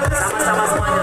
Sama-sama semuanya.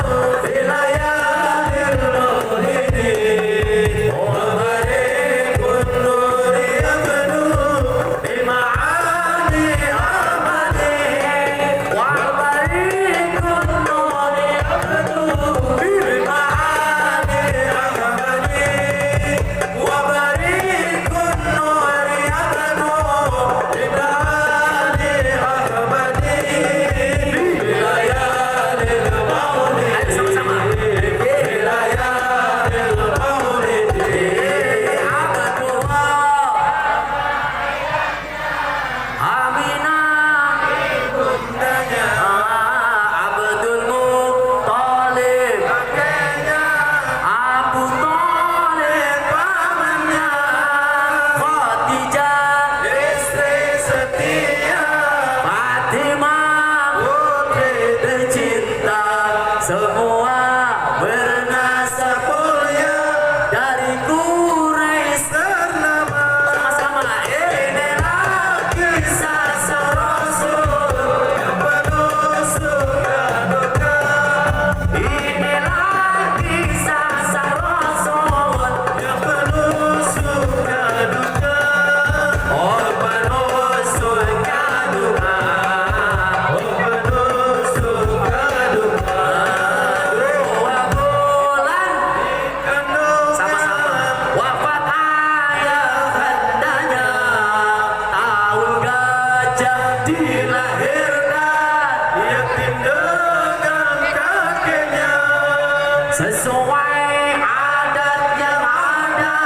Sesuai adat yang ada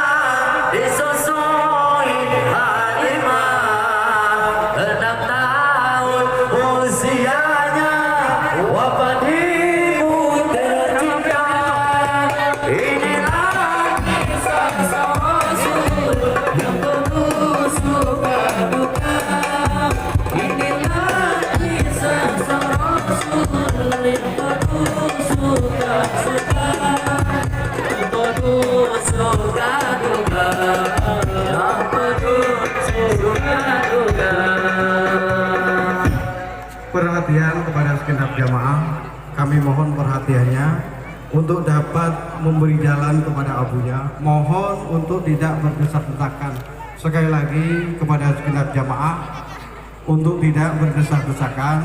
disusui Halimah 6 tahun usianya wafat ibu tercinta. Inilah kisah Rasul yang penuh suka duka. Inilah kisah Rasul yang penuh suka duka. Perhatian kepada segenap jamaah, kami mohon perhatiannya untuk dapat memberi jalan kepada abunya. Mohon untuk tidak berdesak-desakan. Sekali lagi kepada segenap jamaah untuk tidak berdesak-desakan.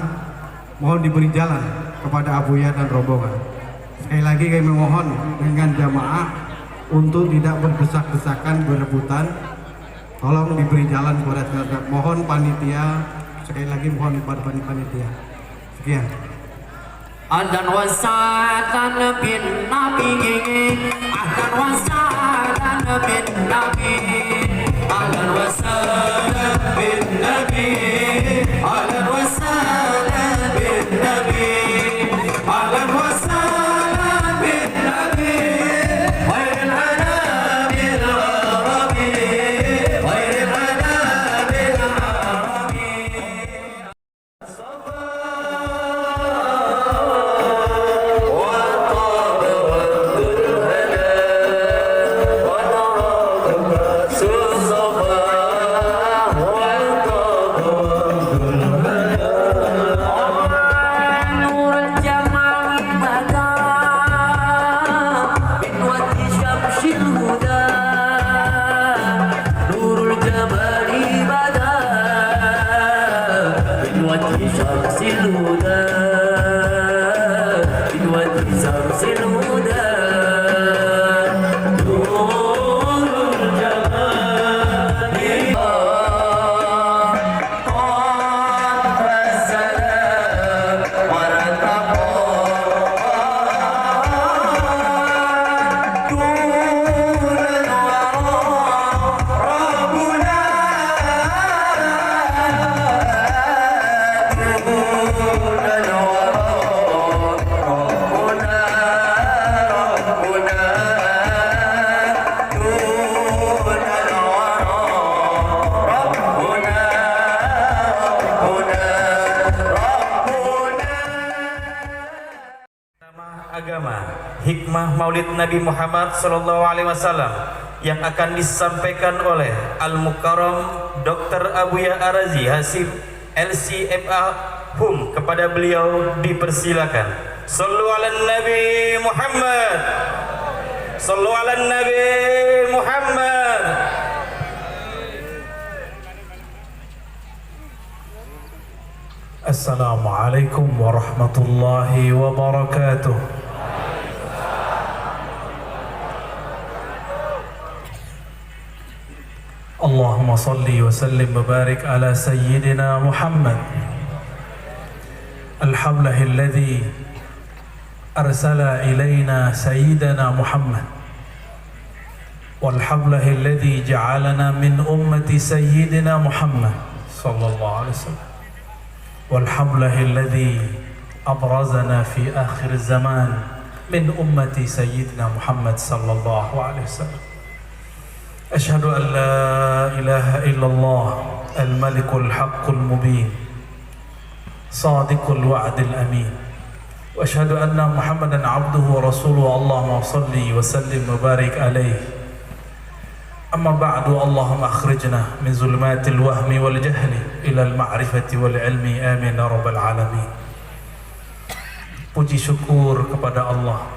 Mohon diberi jalan kepada abuya dan rombongan. Sekali lagi kami mohon dengan jamaah untuk tidak berdesak-desakan berebutan. Tolong diberi jalan kepada segenap. Mohon panitia, sekali lagi mohon kepada panitia. Sekian. Ahlan wa sahlan bin Nabi, ahlan wa sahlan bin Nabi, ahlan wa sahlan bin Nabi, ahlan wa sahlan bin Nabi, ahlan wa sahlan bin Nabi, khairul anabil arabi, khairul anabil arabi. Agama, hikmah Maulid Nabi Muhammad SAW yang akan disampaikan oleh Al-Mukarram Dr. Abuya Arazi Hasib LCMA HUM. Kepada beliau dipersilakan. Sallu ala Nabi Muhammad. Sallu ala Nabi Muhammad. Assalamualaikum warahmatullahi wabarakatuh. Allahumma salli wa sallim wa barik ala sayyidina Muhammad alhamdulillahilladzi arsala ilayna sayyidina Muhammad walhamdulillahilladzi ja'alana min ummati sayyidina Muhammad sallallahu alaihi wasallam walhamdulillahilladzi abrazana fi akhir zaman min ummati sayyidina Muhammad sallallahu alaihi wasallam. أشهد أن لا إله إلا الله الملك الحق المبين صادق الوعد الأمين وأشهد أن محمدا عبده ورسوله اللهم صل وسلم وبارك عليه أما بعد اللهم أخرجنا من ظلمات الوهم والجهل إلى المعرفة والعلم آمين يا رب العالمين. Puji syukur kepada Allah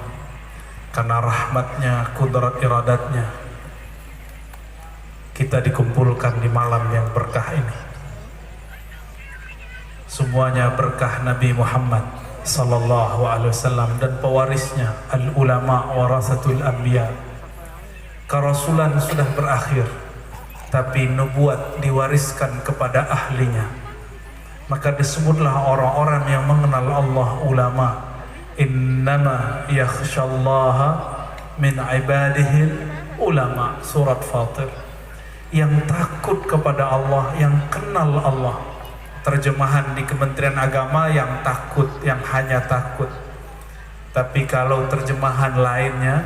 karena rahmatnya, kudrat iradatnya kita dikumpulkan di malam yang berkah ini. Semuanya berkah Nabi Muhammad sallallahu alaihi wasallam dan pewarisnya, al ulama warasatul anbiya. Kerasulan sudah berakhir, tapi nubuat diwariskan kepada ahlinya. Maka disebutlah orang-orang yang mengenal Allah ulama. Innama yakhshallaha min ibadihil ulama, surat Fatir. Yang takut kepada Allah, yang kenal Allah. Terjemahan di Kementerian Agama yang takut, yang hanya takut. Tapi kalau terjemahan lainnya,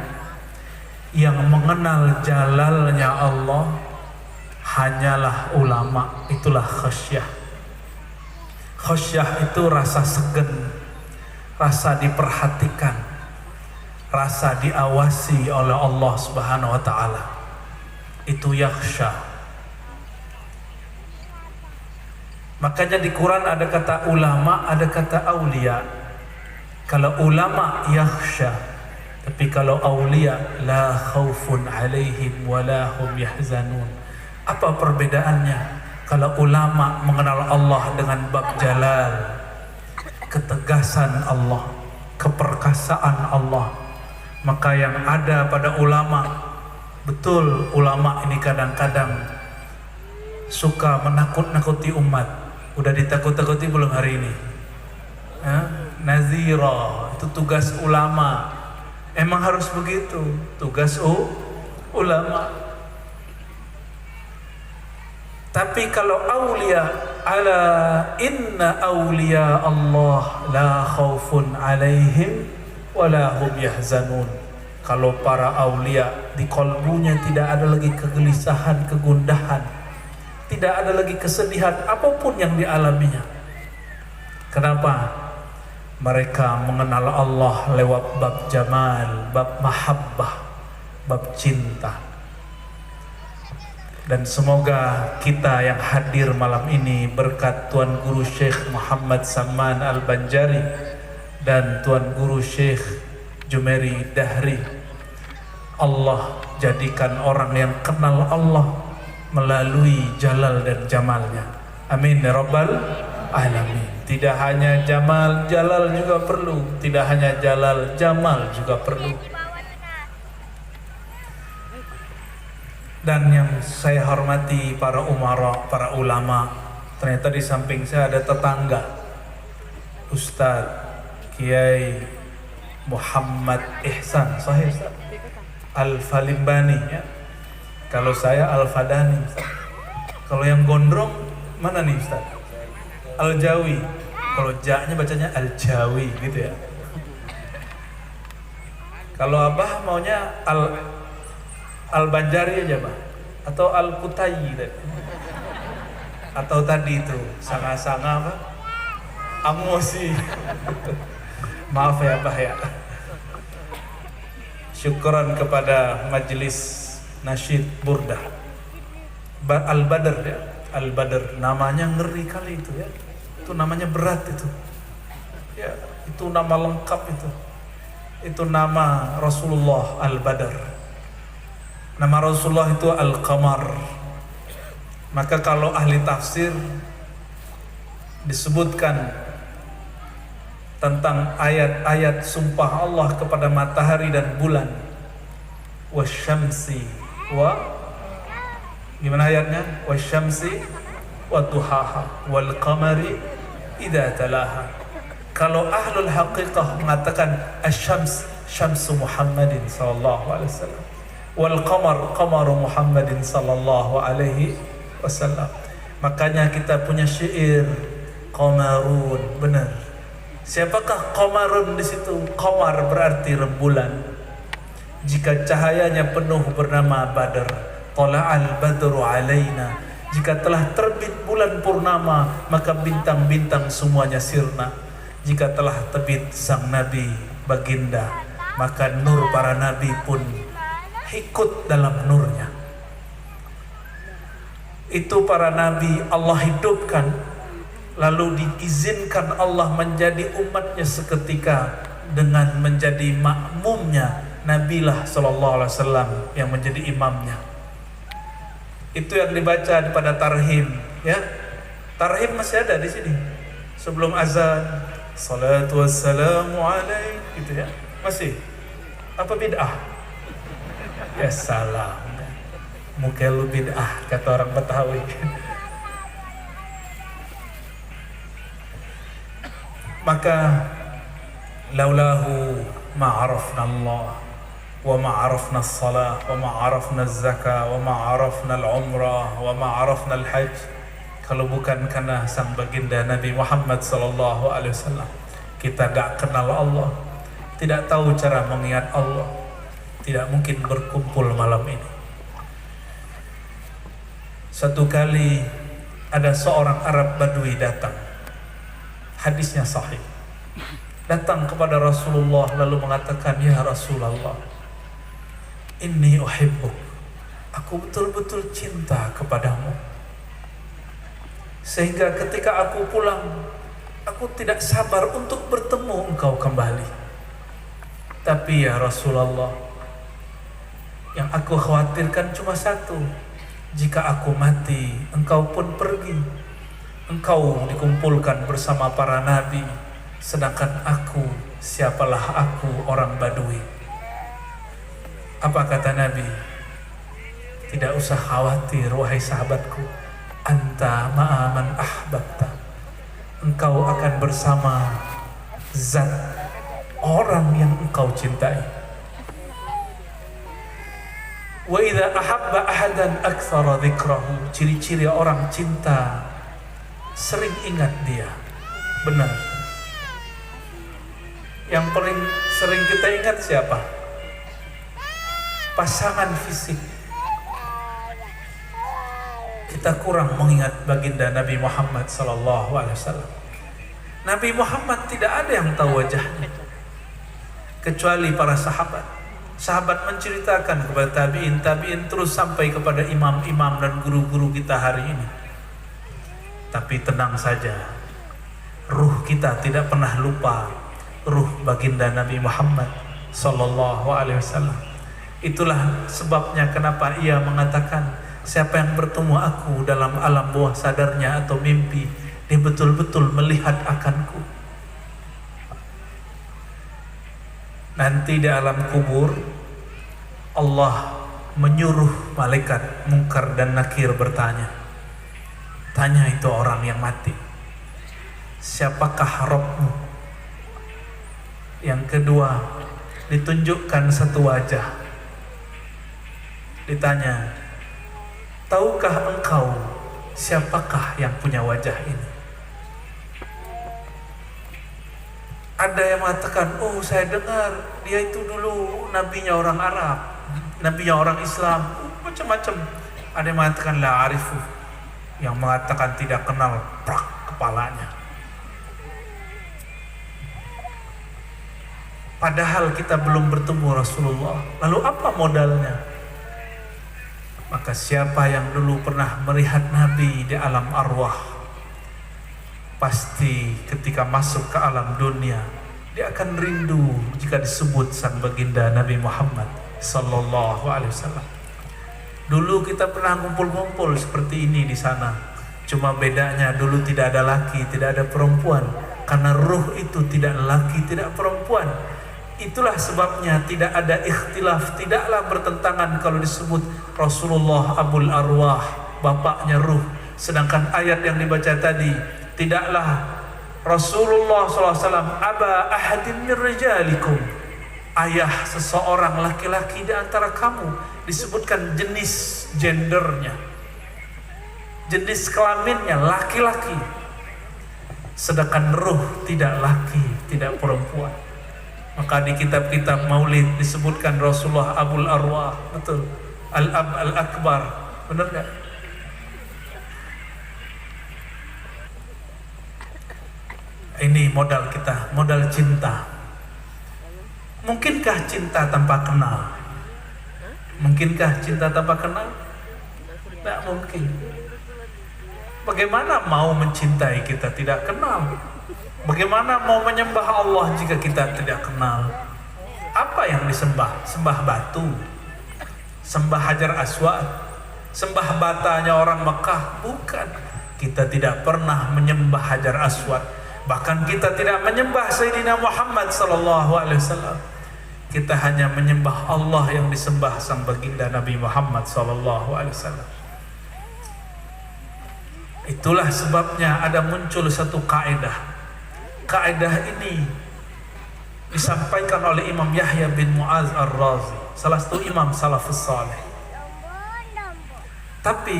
yang mengenal jalalnya Allah hanyalah ulama. Itulah khasyah. Khasyah itu rasa segen, rasa diperhatikan, rasa diawasi oleh Allah Subhanahu wa ta'ala. Itu yakhsha. Makanya di Quran ada kata ulama, ada kata aulia. Kalau ulama yakhsha, tapi kalau aulia la khaufun alaihim wa la hum yahzanun. Apa perbedaannya? Kalau ulama mengenal Allah dengan bab jalal, ketegasan Allah, keperkasaan Allah, maka yang ada pada ulama, betul ulama ini kadang-kadang suka menakut-nakuti umat. Udah ditakut-takuti belum hari ini? Nazira, itu tugas ulama. Emang harus begitu, tugas ulama. Tapi kalau aulia, ala inna aulia Allah la khaufun alaihim wa la hum yahzanun. Kalau para aulia di kolbunya tidak ada lagi kegelisahan, kegundahan, tidak ada lagi kesedihan apapun yang dialaminya. Kenapa? Mereka mengenal Allah lewat bab jamal, bab mahabbah, bab cinta. Dan semoga kita yang hadir malam ini berkat Tuan Guru Syekh Muhammad Saman Al-Banjari dan Tuan Guru Syekh Jumeri Dahri, Allah jadikan orang yang kenal Allah melalui jalal dan jamalnya. Amin ya rabbal alamin. Tidak hanya jamal, jalal juga perlu. Tidak hanya jalal, jamal juga perlu. Dan yang saya hormati para umara, para ulama, ternyata di samping saya ada tetangga, Ustadz Kiai Muhammad Ihsan, sahih Ustaz? Al-Falimbani ya. Kalau saya Al-Fadani Ustaz. Kalau yang gondrong mana nih Ustaz? Al-Jawi. Kalau ja-nya bacanya Al-Jawi gitu ya. Kalau Abah maunya Al-Banjari aja Bah, atau Al-Kutayi tadi. Atau tadi itu sanga-sanga apa? Amosi. Maaf ya Bah ya. Syukran kepada majelis nasyid burdah. Al-Badr ya, Al-Badr, namanya ngeri kali itu ya. Itu namanya berat itu. Ya, itu nama lengkap itu. Itu nama Rasulullah Al-Badr. Nama Rasulullah itu Al-Qamar. Maka kalau ahli tafsir disebutkan tentang ayat-ayat sumpah Allah kepada matahari dan bulan, wasyamsi wa, gimana ayatnya? Wasyamsi wa duhaha wal qamari idza talaha. Kalau ahlul haqiqah mengatakan asyams, syamsu Muhammadin sallallahu alaihi wasallam, wal qamar, qamaru Muhammadin sallallahu alaihi wasallam. Makanya kita punya syair qamarun, benar. Siapakah qamarun di situ? Qamar berarti rembulan. Jika cahayanya penuh bernama Badr, tala'al badru alaina. Jika telah terbit bulan purnama, maka bintang-bintang semuanya sirna. Jika telah terbit sang Nabi baginda, maka nur para nabi pun ikut dalam nurnya. Itu para nabi Allah hidupkan, lalu diizinkan Allah menjadi umatnya seketika dengan menjadi makmumnya Nabilah sallallahu alaihi wasallam yang menjadi imamnya. Itu yang dibaca pada tarhim, ya. Tarhim masih ada di sini. Sebelum azan, salatu wassalamu alaik, gitu ya. Masih. Apa bid'ah? Ya salam. Muka lu bid'ah kata orang Betawi. Maka laulahu ma'arafna Allah wa ma'arafna as-salah wa ma'arafna az-zakah wa ma'arafna al-umrah wa ma'arafna al-hajj. Kalau bukan karena sang baginda Nabi Muhammad sallallahu alaihi wasallam, kita gak kenal Allah, tidak tahu cara mengingat Allah, tidak mungkin berkumpul malam ini. Satu kali ada seorang Arab Badui datang, hadisnya sahih, datang kepada Rasulullah lalu mengatakan, ya Rasulullah, inni uhibbuk, aku betul-betul cinta kepadamu, sehingga ketika aku pulang, aku tidak sabar untuk bertemu engkau kembali. Tapi ya Rasulullah, yang aku khawatirkan cuma satu, jika aku mati, engkau pun pergi, engkau dikumpulkan bersama para nabi, sedangkan aku, siapalah aku, orang Badui. Apa kata Nabi? Tidak usah khawatir wahai sahabatku, anta ma'aman ahbabta, engkau akan bersama zat orang yang engkau cintai. Wa idza ahabba ahadan aktsara dzikrahu, ciri-ciri orang cinta sering ingat dia. Benar. Yang paling sering kita ingat siapa? Pasangan fisik. Kita kurang mengingat baginda Nabi Muhammad sallallahu alaihi wasallam. Nabi Muhammad tidak ada yang tahu wajahnya kecuali para sahabat. Sahabat menceritakan kepada tabi'in terus sampai kepada imam-imam dan guru-guru kita hari ini. Tapi tenang saja, ruh kita tidak pernah lupa ruh baginda Nabi Muhammad sallallahu alaihi wasallam. Itulah sebabnya kenapa ia mengatakan, siapa yang bertemu aku dalam alam bawah sadarnya atau mimpi, dia betul-betul melihat akanku. Nanti di alam kubur, Allah menyuruh malaikat Munkar dan Nakir bertanya. Tanya itu orang yang mati, siapakah Rabbmu? Yang kedua, ditunjukkan satu wajah. Ditanya, tahukah engkau siapakah yang punya wajah ini? Ada yang mengatakan, oh saya dengar dia itu dulu nabinya orang Arab, nabinya orang Islam, macam-macam. Ada yang mengatakan la arifu, yang mengatakan tidak kenal, prak kepalanya. Padahal kita belum bertemu Rasulullah. Lalu apa modalnya? Maka siapa yang dulu pernah melihat Nabi di alam arwah, pasti ketika masuk ke alam dunia dia akan rindu jika disebut sang baginda Nabi Muhammad sallallahu alaihi wasallam. Dulu kita pernah ngumpul-ngumpul seperti ini di sana. Cuma bedanya dulu tidak ada laki, tidak ada perempuan. Karena ruh itu tidak laki, tidak perempuan. Itulah sebabnya tidak ada ikhtilaf, tidaklah bertentangan kalau disebut Rasulullah Abul Arwah, bapaknya ruh. Sedangkan ayat yang dibaca tadi, tidaklah Rasulullah SAW aba ahadin min rijalikum, ayah seseorang laki-laki di antara kamu. Disebutkan jenis gendernya, jenis kelaminnya laki-laki. Sedangkan ruh tidak laki, tidak perempuan. Maka di kitab-kitab maulid disebutkan Rasulullah Abul Arwah, betul, Al-Ab Al-Akbar, benar gak? Ini modal kita, modal cinta. Mungkinkah cinta tanpa kenal? Mungkinkah cinta tanpa kenal? Tidak mungkin. Bagaimana mau mencintai kita tidak kenal? Bagaimana mau menyembah Allah jika kita tidak kenal? Apa yang disembah? Sembah batu, sembah Hajar Aswad, sembah batanya orang Mekah? Bukan. Kita tidak pernah menyembah Hajar Aswad. Bahkan kita tidak menyembah Sayyidina Muhammad sallallahu alaihi wasallam. Kita hanya menyembah Allah yang disembah sang baginda Nabi Muhammad sallallahu alaihi wasallam. Itulah sebabnya ada muncul satu kaidah. Kaidah ini disampaikan oleh Imam Yahya bin Mu'az Ar-Razi, salah satu imam salafus saleh. Tapi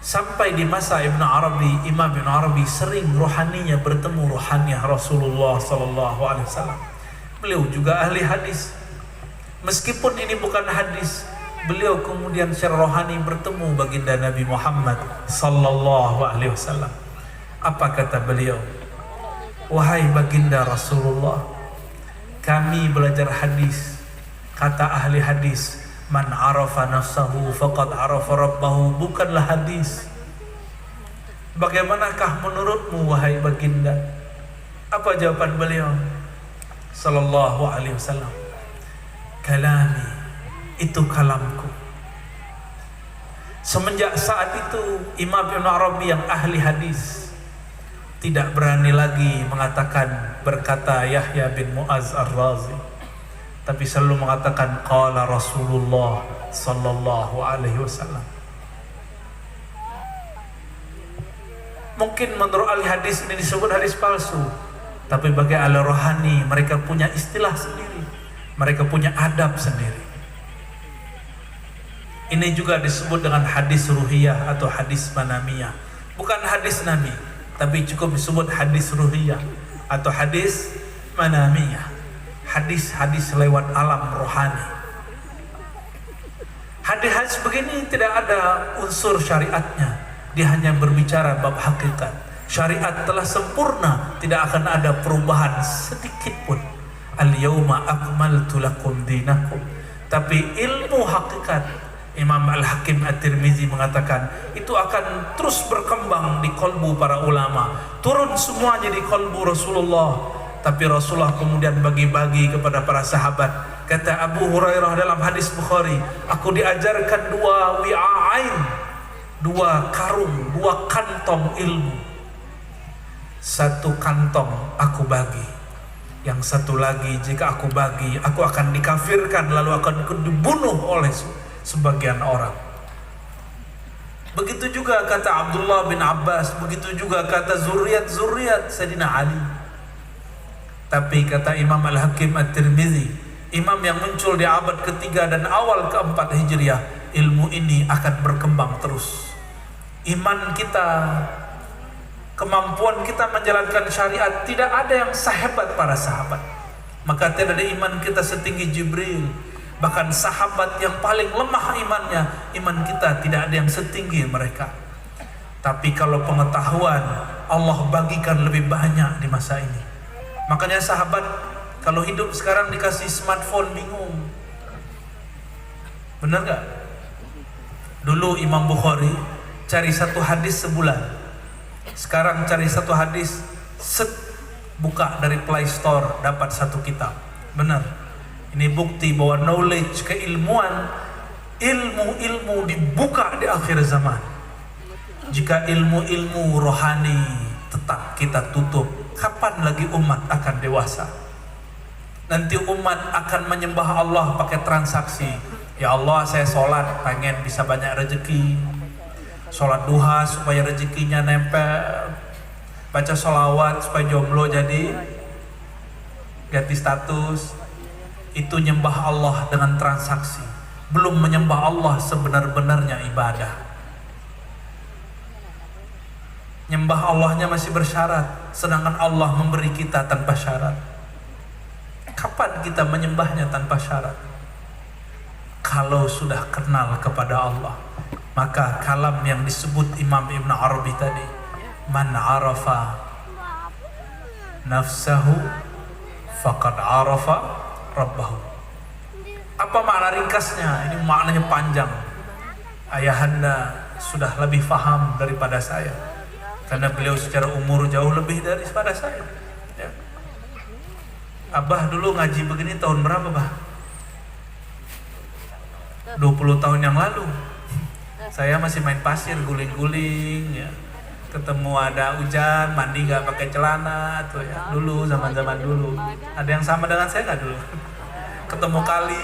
sampai di masa Ibn Arabi, Imam Ibn Arabi sering rohaninya bertemu rohaniah Rasulullah sallallahu alaihi wasallam. Beliau juga ahli hadis. Meskipun ini bukan hadis, beliau kemudian secara rohani bertemu baginda Nabi Muhammad sallallahu alaihi wasallam. Apa kata beliau? Wahai baginda Rasulullah, kami belajar hadis. Kata ahli hadis, man arafa nafsahu faqad arafa rabbahu, bukanlah hadis. Bagaimanakah menurutmu wahai baginda? Apa jawaban beliau sallallahu alaihi wasallam? Kalami, itu kalamku. Semenjak saat itu Imam Ibn Arabi yang ahli hadis tidak berani lagi mengatakan berkata Yahya bin Mu'az Ar-Razi, tapi selalu mengatakan qala Rasulullah sallallahu alaihi wasallam. Mungkin menurut ahli hadis ini disebut hadis palsu, tapi bagi ahli rohani mereka punya istilah sendiri, mereka punya adab sendiri. Ini juga disebut dengan hadis ruhiyah atau hadis manamiyah. Bukan hadis Nabi, tapi cukup disebut hadis ruhiyah atau hadis manamiyah. Hadis-hadis lewat alam rohani. Hadis-hadis begini tidak ada unsur syariatnya. Dia hanya berbicara bab hakikat. Syariat telah sempurna, tidak akan ada perubahan sedikit pun. Al-yawma akmaltu lakum dinakum. Tapi ilmu hakikat, Imam Al-Hakim At-Tirmizi mengatakan itu akan terus berkembang di kolbu para ulama. Turun semuanya di kolbu Rasulullah. Tapi Rasulullah kemudian bagi-bagi kepada para sahabat. Kata Abu Hurairah dalam hadis Bukhari, aku diajarkan dua wi'ain, dua karung, dua kantong ilmu. Satu kantong aku bagi, yang satu lagi jika aku bagi, aku akan dikafirkan lalu akan dibunuh oleh sebagian orang. Begitu juga kata Abdullah bin Abbas, begitu juga kata zuriat Sayyidina Ali. Tapi kata Imam Al-Hakim At-Tirmizi, imam yang muncul di abad ketiga dan awal keempat Hijriah, ilmu ini akan berkembang terus. Iman kita, kemampuan kita menjalankan syariat tidak ada yang sehebat para sahabat. Maka tidak ada iman kita setinggi Jibril. Bahkan sahabat yang paling lemah imannya, iman kita tidak ada yang setinggi mereka. Tapi kalau pengetahuan, Allah bagikan lebih banyak di masa ini. Makanya sahabat kalau hidup sekarang dikasih smartphone bingung. Benar gak? Dulu Imam Bukhari cari satu hadis sebulan. Sekarang cari satu hadis, set, buka dari Play Store, dapat satu kitab. Benar. Ini bukti bahwa knowledge, keilmuan, ilmu-ilmu dibuka di akhir zaman. Jika ilmu-ilmu rohani tetap kita tutup, kapan lagi umat akan dewasa? Nanti umat akan menyembah Allah pakai transaksi. Ya Allah, saya sholat pengen bisa banyak rezeki, sholat duha supaya rezekinya nempel, baca sholawat supaya jomblo jadi ganti status. Itu nyembah Allah dengan transaksi, belum menyembah Allah sebenar-benarnya ibadah. Nyembah Allahnya masih bersyarat, sedangkan Allah memberi kita tanpa syarat. Kapan kita menyembahnya tanpa syarat? Kalau sudah kenal kepada Allah, maka kalam yang disebut Imam Ibn Arabi tadi, man arafa nafsahu faqad arafa rabbahu. Apa makna ringkasnya? Ini maknanya panjang. Ayahanda sudah lebih paham daripada saya, karena beliau secara umur jauh lebih daripada saya, ya. Abah dulu ngaji begini tahun berapa, Bah? 20 tahun yang lalu. Saya masih main pasir, guling-guling, ya. Ketemu ada hujan, mandi gak pakai celana tuh, ya. Dulu, zaman-zaman dulu. Ada yang sama dengan saya gak dulu? Ketemu kali,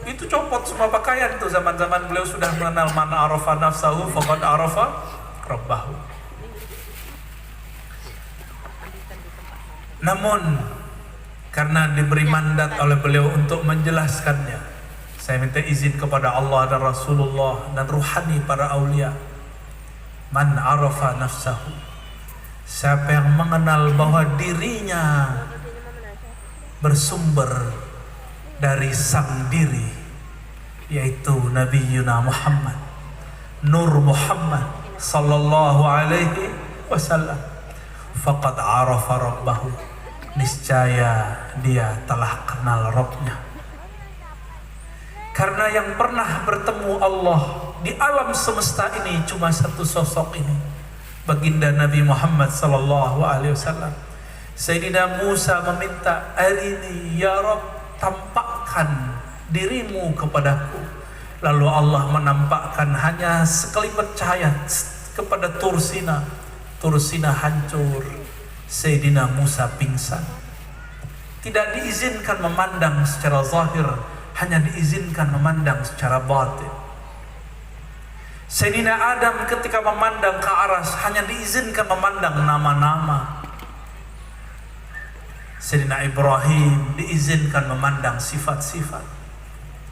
itu copot semua pakaian tuh. Zaman-zaman beliau sudah mengenal man arafa nafsahu faqad arafa rabbahu. Namun karena diberi mandat oleh beliau untuk menjelaskannya, saya minta izin kepada Allah dan Rasulullah dan ruhani para aulia. Man arafa nafsahu, siapa yang mengenal bahwa dirinya bersumber dari sang diri, yaitu Nabi Yuna Muhammad, Nur Muhammad sallallahu alaihi wasallam, faqad arafa rabbahu, niscaya dia telah kenal Rabbnya. Karena yang pernah bertemu Allah di alam semesta ini cuma satu sosok ini, baginda Nabi Muhammad sallallahu alaihi wasallam. Sayyidina Musa meminta, arini ya Rabb, tampakkan dirimu kepadaku. Lalu Allah menampakkan hanya sekelibat cahaya kepada Tursina. Tursina hancur, Sayyidina Musa pingsan. Tidak diizinkan memandang secara zahir, hanya diizinkan memandang secara batin. Sayyidina Adam ketika memandang ke aras hanya diizinkan memandang nama-nama. Sayyidina Ibrahim diizinkan memandang sifat-sifat.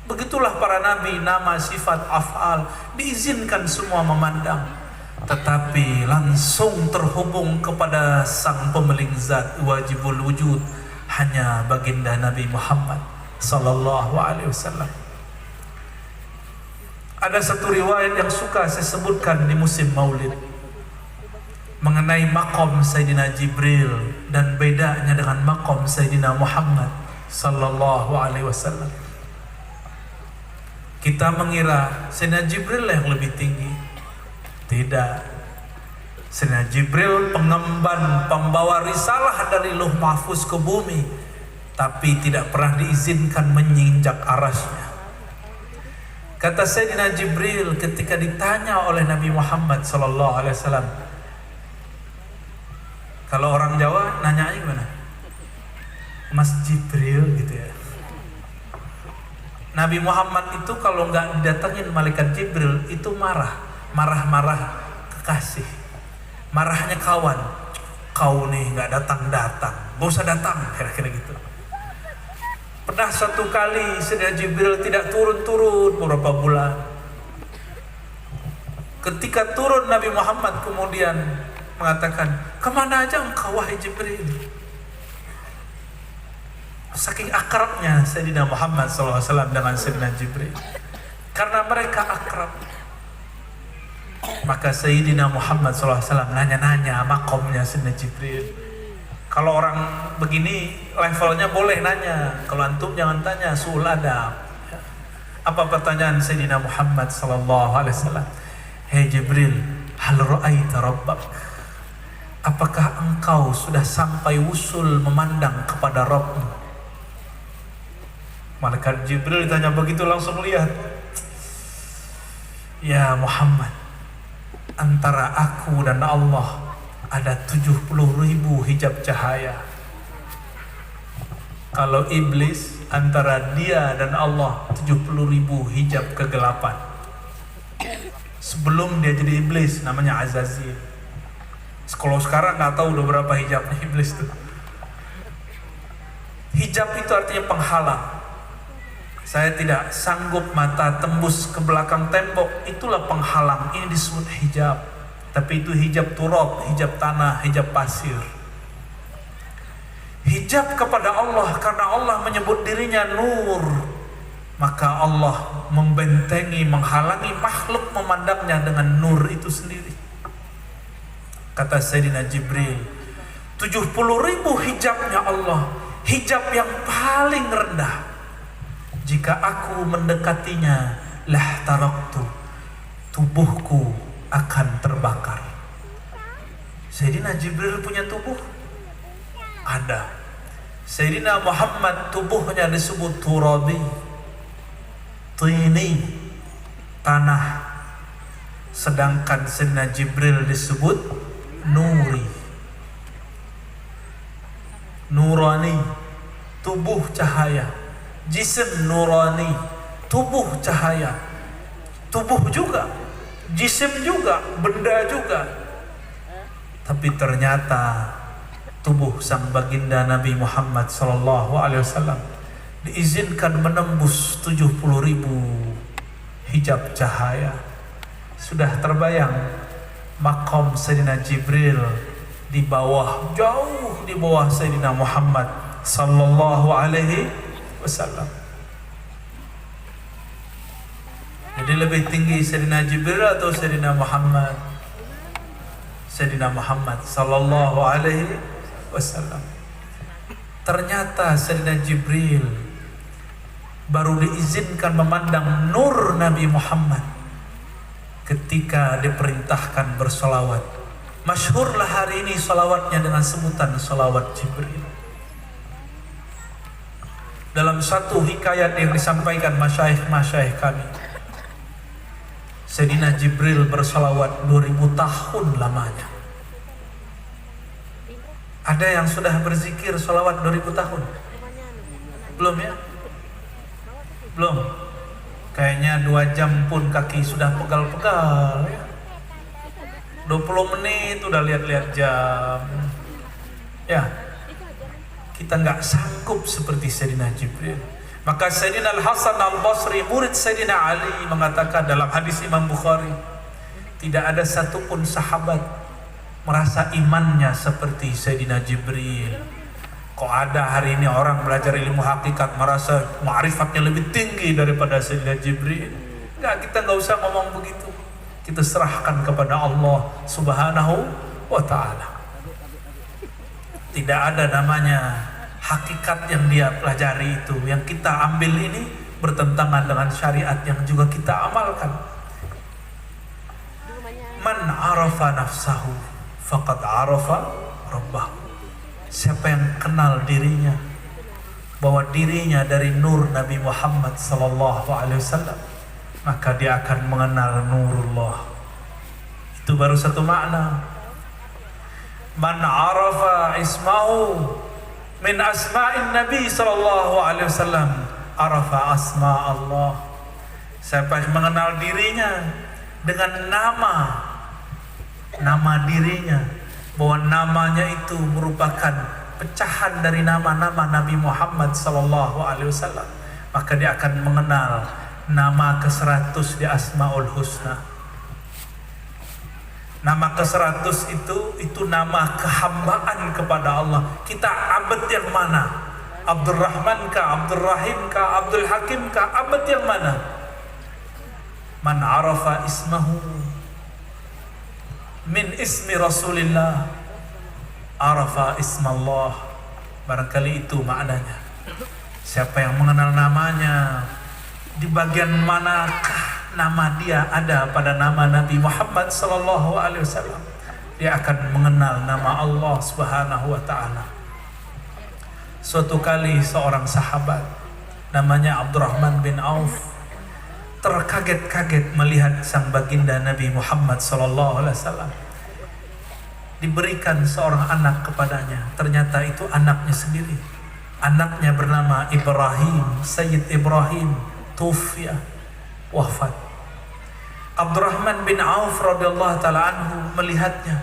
Begitulah para nabi, nama, sifat, af'al diizinkan semua memandang. Tetapi langsung terhubung kepada sang pemilik zat wajibul wujud hanya baginda Nabi Muhammad sallallahu alaihi wasallam. Ada satu riwayat yang suka saya sebutkan di musim Maulid mengenai maqam Sayyidina Jibril dan bedanya dengan maqam Sayyidina Muhammad sallallahu alaihi wasallam. Kita mengira Sayyidina Jibril yang lebih tinggi. Tidak. Sayyidina Jibril pengemban, pembawa risalah dari Lauh Mahfuz ke bumi, tapi tidak pernah diizinkan menginjak arasnya. Kata Sayyidina Jibril ketika ditanya oleh Nabi Muhammad sallallahu alaihi wasallam, kalau orang Jawa nanyanya gimana? Mas Jibril gitu ya. Nabi Muhammad itu kalau nggak didatengin malaikat Jibril itu marah kekasih, marahnya kawan. Kau nih nggak datang, gak usah datang, kira-kira gitu. Pernah satu kali Sayyidina Jibril tidak turun beberapa bulan. Ketika turun Nabi Muhammad kemudian mengatakan, kemana aja engkau wahai Jibril? Saking akrabnya Sayyidina Muhammad SAW dengan Sayyidina Jibril, karena mereka akrab, maka Sayyidina Muhammad SAW nanya-nanya makomnya Sayyidina Jibril. Kalau orang begini levelnya boleh nanya, kalau antum jangan tanya, suul adab. Apa pertanyaan Sayyidina Muhammad sallallahu alaihi wasallam? Hei Jibril, hal ra'aita rabbak? Apakah engkau sudah sampai usul memandang kepada Rabbmu? Malaikat Jibril ditanya begitu langsung lihat. Ya Muhammad, antara aku dan Allah ada 70.000 hijab cahaya. Kalau iblis, antara dia dan Allah 70.000 hijab kegelapan. Sebelum dia jadi iblis namanya Azazil. Kalau sekarang nggak tahu udah berapa hijabnya iblis tuh. Hijab itu artinya penghalang. Saya tidak sanggup mata tembus ke belakang tembok, itulah penghalang. Ini disebut hijab. Tapi itu hijab turab, hijab tanah, hijab pasir. Hijab kepada Allah karena Allah menyebut dirinya nur. Maka Allah membentengi, menghalangi makhluk memandangnya dengan nur itu sendiri. Kata Sayyidina Jibril, 70.000 hijabnya Allah, hijab yang paling rendah. Jika aku mendekatinya, lah taraktu, tubuhku akan terbakar. Sayyidina Jibril punya tubuh? Ada. Sayyidina Muhammad tubuhnya disebut turabi, tini, tanah. Sedangkan Sayyidina Jibril disebut nuri, nurani, tubuh cahaya. Jisim nurani, tubuh cahaya. Tubuh juga, jisim juga, benda juga. Tapi ternyata tubuh sang baginda Nabi Muhammad SAW diizinkan menembus 70.000 hijab cahaya. Sudah terbayang makom Sayyidina Jibril di bawah, jauh di bawah Sayyidina Muhammad sallallahu alaihi wasallam. Jadi lebih tinggi Sayyidina Jibril atau Sayyidina Muhammad? Sayyidina Muhammad sallallahu alaihi wasallam. Ternyata Sayyidina Jibril baru diizinkan memandang nur Nabi Muhammad ketika diperintahkan bersolawat. Masyhurlah hari ini solawatnya dengan sebutan solawat Jibril. Dalam satu hikayat yang disampaikan masyaikh-masyaikh kami, Sayyidina Jibril bersolawat 2000 tahun lamanya. Ada yang sudah berzikir solawat 2000 tahun? Belum ya? Belum. Kayaknya 2 jam pun kaki sudah pegal-pegal ya. 20 menit udah lihat-lihat jam. Ya, kita nggak sanggup seperti Sayyidina Jibril. Maka Sayyidina Al-Hasan Al-Basri, murid Sayyidina Ali, mengatakan dalam hadis Imam Bukhari, tidak ada satupun sahabat merasa imannya seperti Sayyidina Jibril. Kok ada hari ini orang belajar ilmu hakikat merasa ma'rifatnya lebih tinggi daripada Sayyidina Jibril? Enggak, kita nggak usah ngomong begitu. Kita serahkan kepada Allah Subhanahu wa ta'ala. Tidak ada namanya hakikat yang dia pelajari itu. Yang kita ambil ini bertentangan dengan syariat yang juga kita amalkan. Man arafa nafsahu faqad arafa rabbahu. Siapa yang kenal dirinya bahwa dirinya dari nur Nabi Muhammad sallallahu alaihi wasallam, maka dia akan mengenal nurullah. Itu baru satu makna. Man arafa ismahu min asma'in Nabi sallallahu alaihi wasallam arafa asma Allah. Siapa yang mengenal dirinya dengan nama dirinya, bahwa namanya itu merupakan pecahan dari nama-nama Nabi Muhammad sallallahu alaihi wasallam, maka dia akan mengenal nama ke-100 di Asmaul Husna. Nama ke-100 itu nama kehambaan kepada Allah. Kita abad yang mana? Abdul Rahman kah, Abdul Rahim kah, Abdul Hakim kah? Abad yang mana? Man arafa ismahu min ismi Rasulillah arafa ismallah. Barangkali itu maknanya. Siapa yang mengenal namanya di bagian manakah nama dia ada pada nama Nabi Muhammad sallallahu alaihi wasallam, dia akan mengenal nama Allah Subhanahu wa taala. Suatu kali seorang sahabat namanya Abdurrahman bin Auf terkaget-kaget melihat sang baginda Nabi Muhammad sallallahu alaihi wasallam. Diberikan seorang anak kepadanya, ternyata itu anaknya sendiri. Anaknya bernama Ibrahim, Sayyid Ibrahim, tufiya, wafat. Abdurrahman bin Auf radhiyallahu taala anhu melihatnya,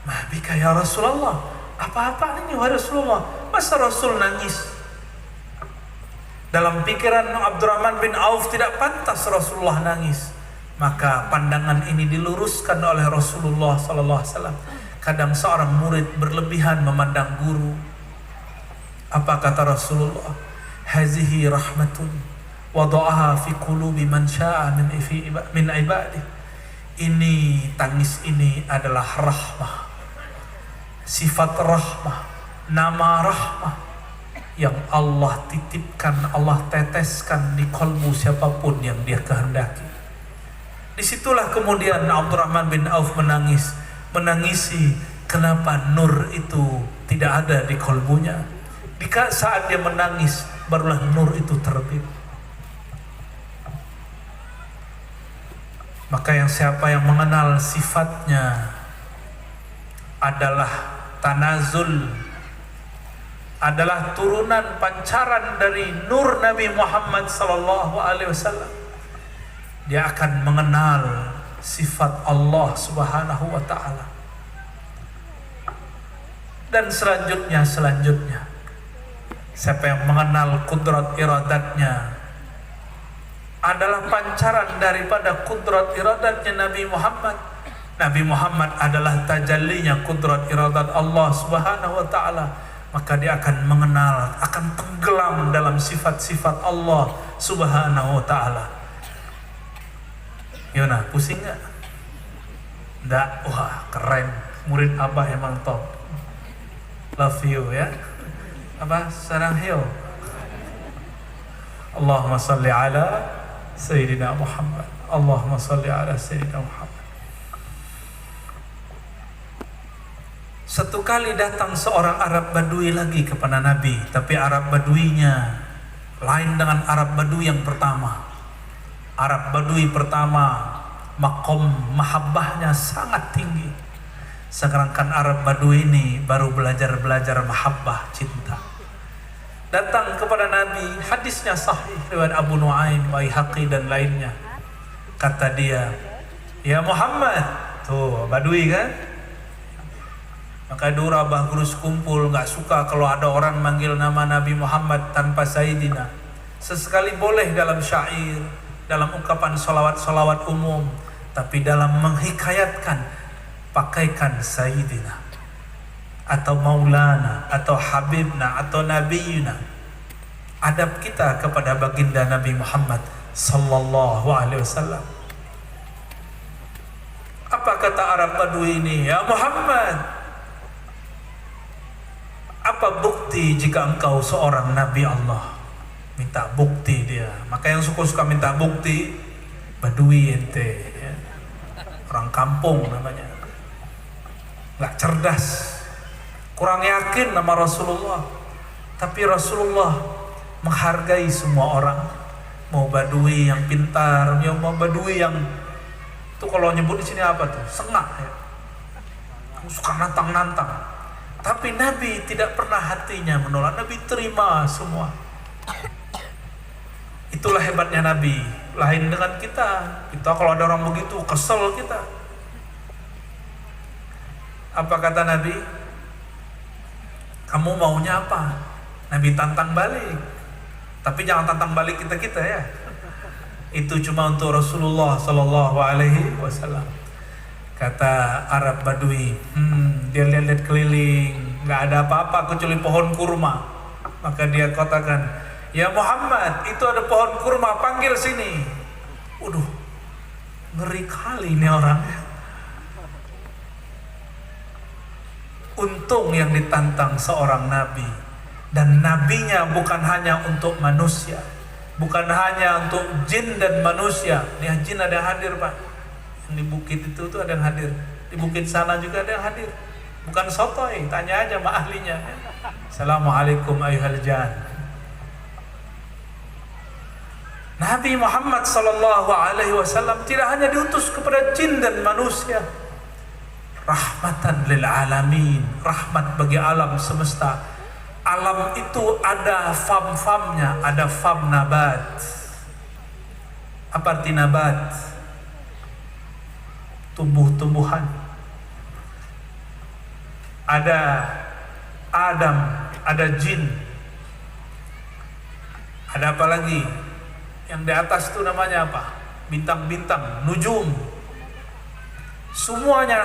"Ma bika ya Rasulullah? Apa-apa ini wahai Rasulullah? Masa Rasul nangis?" Dalam pikiran Abdurrahman bin Auf tidak pantas Rasulullah nangis. Maka pandangan ini diluruskan oleh Rasulullah sallallahu alaihi wasallam. Kadang seorang murid berlebihan memandang guru. Apa kata Rasulullah? Hazihi rahmatun wada'aha fi qulubi man syaa min ibadih. Ini tangis ini adalah rahmah. Sifat rahmah, nama rahmah yang Allah titipkan, Allah teteskan di kalbu siapapun yang dia kehendaki. Disitulah kemudian Abdurrahman bin Auf menangisi kenapa nur itu tidak ada di kalbunya. Jika saat dia menangis barulah nur itu terbit. Maka siapa yang mengenal sifatnya adalah tanazul, adalah turunan pancaran dari nur Nabi Muhammad sallallahu alaihi wasallam, dia akan mengenal sifat Allah Subhanahu wa taala. Dan selanjutnya siapa yang mengenal kudrat iradatnya adalah pancaran daripada kudrat iradatnya Nabi Muhammad. Nabi Muhammad adalah tajallinya kudrat iradat Allah Subhanahu wa taala. Maka dia akan mengenal, akan tenggelam dalam sifat-sifat Allah Subhanahu wa taala. Yona, pusing gak? Nggak, wah keren. Murid Abah emang top. Love you ya. Apa? Sarang hiu. Allahumma salli ala Sayyidina Muhammad. Allahumma salli ala Sayyidina Muhammad. Satu kali datang seorang Arab Badui lagi kepada Nabi, tapi Arab Baduinya lain dengan Arab Badui yang pertama. Arab Badui pertama makom mahabbahnya sangat tinggi. Sedangkan Arab Badui ini baru belajar mahabbah, cinta. Datang kepada Nabi, hadisnya sahih riwayat Abu Nuaim, Baihaqi dan lainnya. Kata dia, "Ya Muhammad," tuh Badui kan? Maka dulu Abah Gurus kumpul, nggak suka kalau ada orang manggil nama Nabi Muhammad tanpa Sayyidina. Sesekali boleh dalam syair, dalam ungkapan salawat umum, tapi dalam menghikayatkan pakaikan Sayyidina atau Maulana atau Habibna atau Nabiyuna. Adab kita kepada baginda Nabi Muhammad sallallahu alaihi wasallam. Apa kata Arab Badui ini? "Ya Muhammad, apa bukti jika engkau seorang Nabi Allah?" Minta bukti dia. Maka yang suka minta bukti Badui ente ya. Orang kampung namanya, nggak cerdas, kurang yakin nama Rasulullah. Tapi Rasulullah menghargai semua orang, mau Badui yang pintar, mau Badui yang tuh kalau nyebut di sini apa tuh, sengak ya, suka nantang. Tapi Nabi tidak pernah hatinya menolak. Nabi terima semua. Itulah hebatnya Nabi. Lain dengan kita. Kita kalau ada orang begitu kesel kita. Apa kata Nabi? Kamu maunya apa? Nabi tantang balik. Tapi jangan tantang balik kita ya. Itu cuma untuk Rasulullah sallallahu alaihi wasallam. Kata Arab Badui, dia lihat keliling, nggak ada apa-apa kecuali pohon kurma. Maka dia katakan, "Ya Muhammad, itu ada pohon kurma, panggil sini." Waduh, ngeri kali ini orang. Untung yang ditantang seorang nabi, dan nabinya bukan hanya untuk manusia, Bukan hanya untuk jin dan manusia. Nih jin ada yang hadir Pak. Yang di bukit itu tuh ada yang hadir. Di bukit sana juga ada yang hadir. Bukan sotoy, tanya aja sama ahlinya. Assalamualaikum ayuhal jan. Nabi Muhammad sallallahu alaihi wasallam tidak hanya diutus kepada jin dan manusia, rahmatan lil alamin, rahmat bagi alam semesta. Alam itu ada fam-famnya, ada fam nabat. Apa arti nabat? Tumbuh-tumbuhan. Ada Adam, ada jin. Ada apa lagi? Yang di atas itu namanya apa? Bintang-bintang, nujum. Semuanya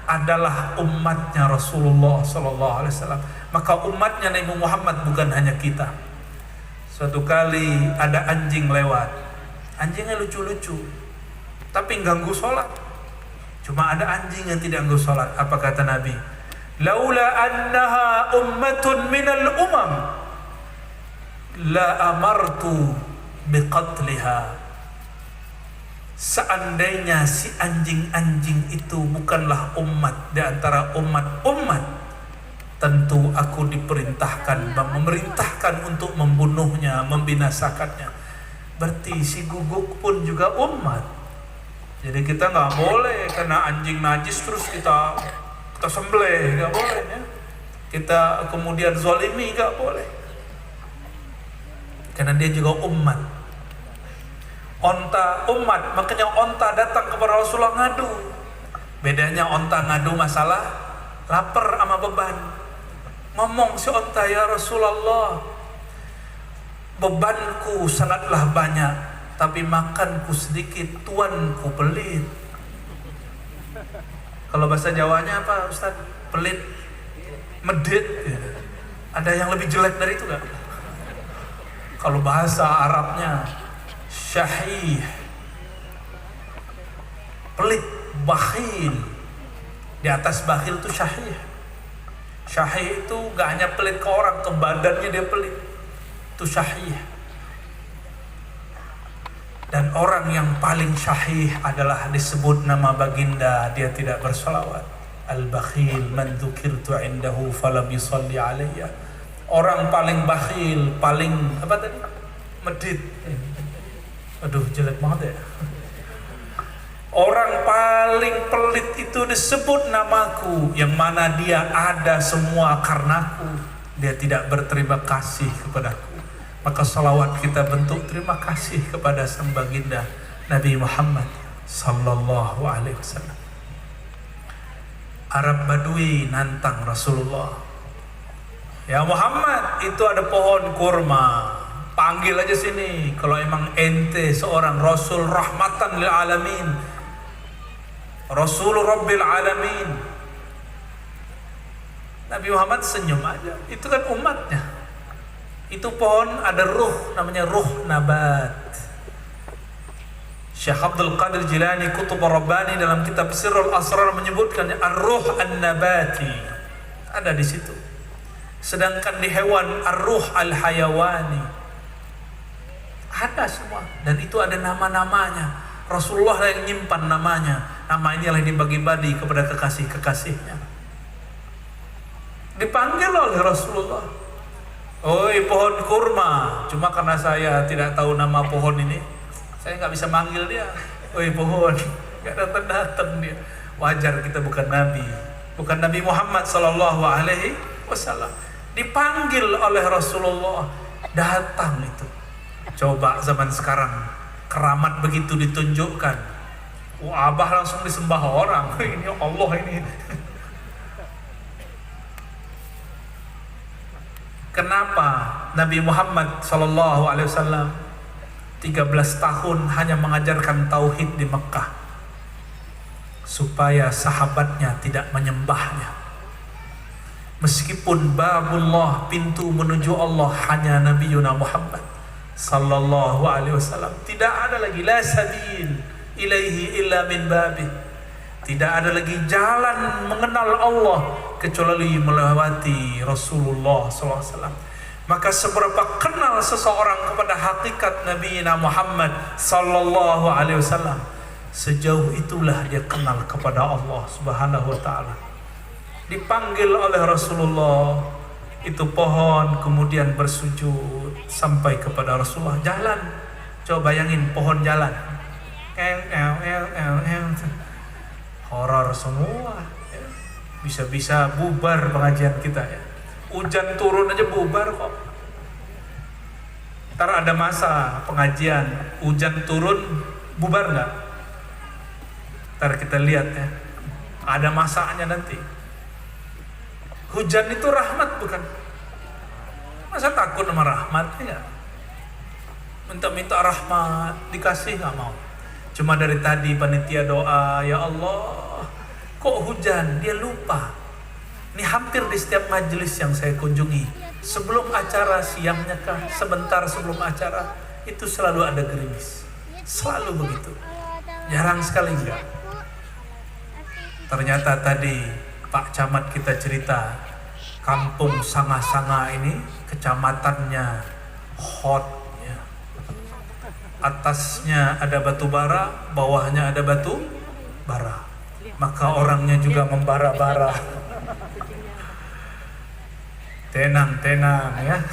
adalah umatnya Rasulullah sallallahu alaihi wasallam. Maka umatnya Nabi Muhammad bukan hanya kita. Suatu kali ada anjing lewat. Anjingnya lucu-lucu, tapi ganggu sholat. Cuma ada anjing yang tidak ganggu sholat. Apa kata Nabi? Laula annaha ummatun minal umam la amartu biqatliha. Seandainya si anjing-anjing itu bukanlah umat di antara umat-umat, tentu aku diperintahkan, memerintahkan untuk membunuhnya, membinasakannya. Berarti si guguk pun juga umat. Jadi kita nggak boleh karena anjing najis terus kita sembelih, nggak boleh ya. Kita kemudian zalimi, nggak boleh. Karena dia juga umat. Onta umat, makanya onta datang kepada Rasulullah ngadu. Bedanya onta ngadu masalah lapar sama beban. Ngomong si onta, ya Rasulullah, bebanku sangatlah banyak, tapi makanku sedikit, tuanku pelit. Kalau bahasa Jawanya apa Ustaz? Pelit, medit. Ada yang lebih jelek dari itu gak? Kalau bahasa Arabnya syahih, pelit, bakhil. Di atas bakhil itu syahih. Syahih itu gak hanya pelit ke orang, ke badannya dia pelit. Itu syahih. Dan orang yang paling syahih adalah disebut nama baginda, dia tidak bersolawat. Al-bakhil man dzukirtu indahu falam yusalli alayya. Orang paling bakhil, paling apa tadi? Medit. Aduh, jelek banget ya. Orang paling pelit itu disebut namaku, yang mana dia ada semua karenaku. Dia tidak berterima kasih kepadaku. Maka salawat kita bentuk terima kasih kepada sang baginda Nabi Muhammad sallallahu alaihi wasallam. Arab Badui nantang Rasulullah. Ya Muhammad, itu ada pohon kurma. Panggil aja sini. Kalau emang ente seorang Rasul rahmatan lil alamin, Rasul Rabbil alamin. Nabi Muhammad senyum aja. Itu kan umatnya. Itu pohon ada ruh, namanya ruh nabat. Syekh Abdul Qadir Jilani Qutb Rabbani dalam kitab Sirrul Asrar menyebutkan ar-ruh an-nabati ada di situ. Sedangkan di hewan ar-ruh al-hayawani ada semua, dan itu ada nama-namanya. Rasulullah yang nyimpan namanya. Nama ini yang dibagi-bagi kepada kekasih-kekasihnya. Dipanggil oleh Rasulullah, oi pohon kurma. Cuma karena saya tidak tahu nama pohon ini, saya nggak bisa manggil dia. Oi pohon, nggak datang dia. Wajar, kita bukan Nabi, bukan Nabi Muhammad sallallahu alaihi wasallam. Dipanggil oleh Rasulullah, datang itu. Coba zaman sekarang keramat begitu ditunjukkan, abah langsung disembah orang. Ini Allah ini. Kenapa Nabi Muhammad sallallahu alaihi wasallam 13 tahun hanya mengajarkan tauhid di Mekah? Supaya sahabatnya tidak menyembahnya. Meskipun babullah, pintu menuju Allah, hanya Nabi Muhammad sallallahu alaihi wasallam. Tidak ada lagi la sabil ilaihi illa min babih. Tidak ada lagi jalan mengenal Allah kecuali melewati Rasulullah SAW. Maka seberapa kenal seseorang kepada hakikat Nabi Muhammad sallallahu alaihi wasallam, sejauh itulah dia kenal kepada Allah Subhanahu wa taala. Dipanggil oleh Rasulullah, itu pohon kemudian bersujud sampai kepada Rasulullah. Jalan, coba bayangin pohon jalan, horor semua, bisa-bisa bubar pengajian kita ya. Hujan turun aja bubar kok. Ntar ada masa pengajian hujan turun bubar nggak? Ntar kita lihat ya, ada masanya nanti. Hujan itu rahmat bukan? Masa takut sama rahmat ya? Minta-minta rahmat dikasih nggak mau. Cuma dari tadi panitia doa, ya Allah, kok hujan? Dia lupa. Ini hampir di setiap majelis yang saya kunjungi, sebelum acara siangnya kah, sebentar sebelum acara, itu selalu ada gerimis. Selalu begitu. Jarang sekali enggak. Ternyata tadi Pak Camat kita cerita, kampung Sanga-Sanga ini kecamatannya hot ya. Atasnya ada batu bara, bawahnya ada batu bara. Maka orangnya juga membara-bara. Tenang ya.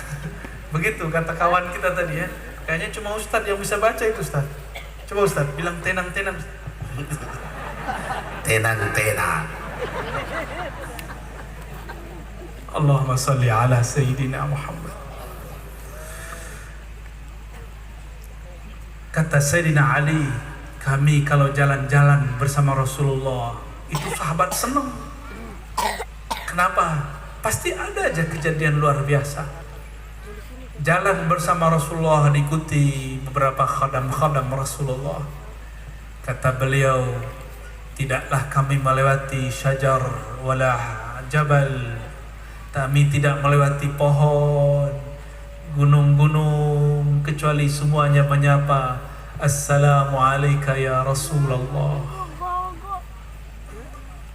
Begitu kata kawan kita tadi ya. Kayaknya cuma Ustadz yang bisa baca itu Ustadz. Coba Ustadz bilang tenang. Tenang. Allahumma salli ala Sayyidina Muhammad. Kata Sayyidina Ali, kami kalau jalan-jalan bersama Rasulullah, itu sahabat senang. Kenapa? Pasti ada aja kejadian luar biasa. Jalan bersama Rasulullah diikuti beberapa khadam-khadam Rasulullah. Kata beliau, tidaklah kami melewati syajar wala jabal. Kami tidak melewati pohon, gunung-gunung, kecuali semuanya menyapa, Assalamualaikum ya Rasulullah.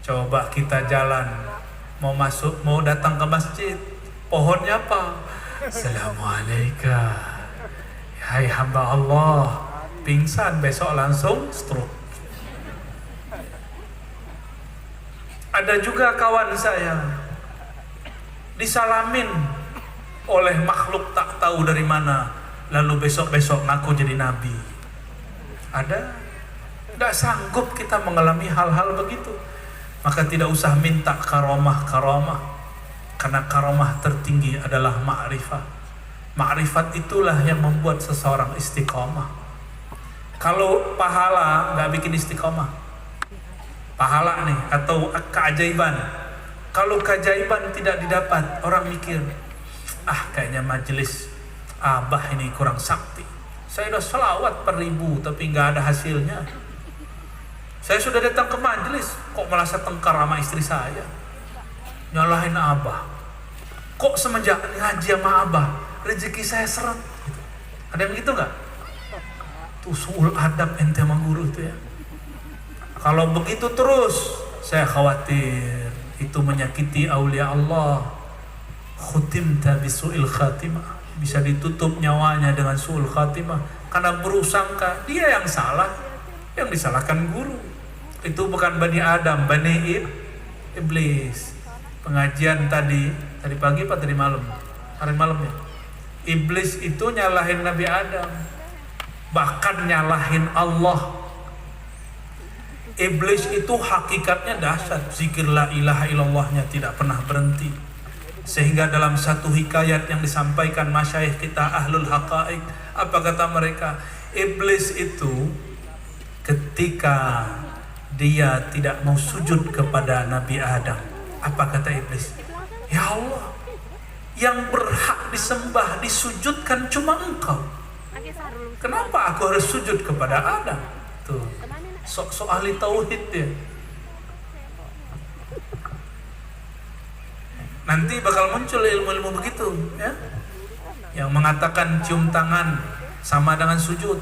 Coba kita jalan, mau masuk, mau datang ke masjid, pohonnya apa? Assalamualaikum. Hai hamba Allah, pingsan besok langsung stroke. Ada juga kawan saya disalamin oleh makhluk tak tahu dari mana, lalu besok-besok ngaku jadi nabi. Ada? Tidak sanggup kita mengalami hal-hal begitu. Maka tidak usah minta karomah, karena karomah tertinggi adalah ma'rifah. Ma'rifat itulah yang membuat seseorang istiqomah. Kalau pahala nggak bikin istiqomah, pahala nih atau keajaiban, kalau keajaiban tidak didapat, orang mikir, kayaknya majelis abah ini kurang sakti. Saya udah selawat per 1000 tapi nggak ada hasilnya. Saya sudah datang ke majelis, kok merasa tengkar sama istri saya, nyalahin abah. Kok semenjak ngaji sama abah, rezeki saya seret. Gitu. Ada yang gitu nggak? Tuh suul adab ente sama guru itu ya. Kalau begitu terus, saya khawatir itu menyakiti aulia Allah. Khutimta bisu'il khatimah, bisa ditutup nyawanya dengan su'ul khatimah, karena berusangka dia yang salah, yang disalahkan guru. Itu bukan Bani Adam, Bani Iblis. Pengajian tadi pagi apa tadi malam? Hari malam ya. Iblis itu nyalahin Nabi Adam, bahkan nyalahin Allah. Iblis itu hakikatnya dahsyat, zikir la ilaha illallahnya tidak pernah berhenti. Sehingga dalam satu hikayat yang disampaikan masyayikh kita ahlul haqaiq, apa kata mereka? Iblis itu ketika dia tidak mau sujud kepada Nabi Adam, apa kata iblis? Ya Allah, yang berhak disembah, disujudkan cuma engkau. Kenapa aku harus sujud kepada Adam? Tuh, sok-sok ahli tauhid dia. Nanti bakal muncul ilmu-ilmu begitu ya, yang mengatakan cium tangan sama dengan sujud.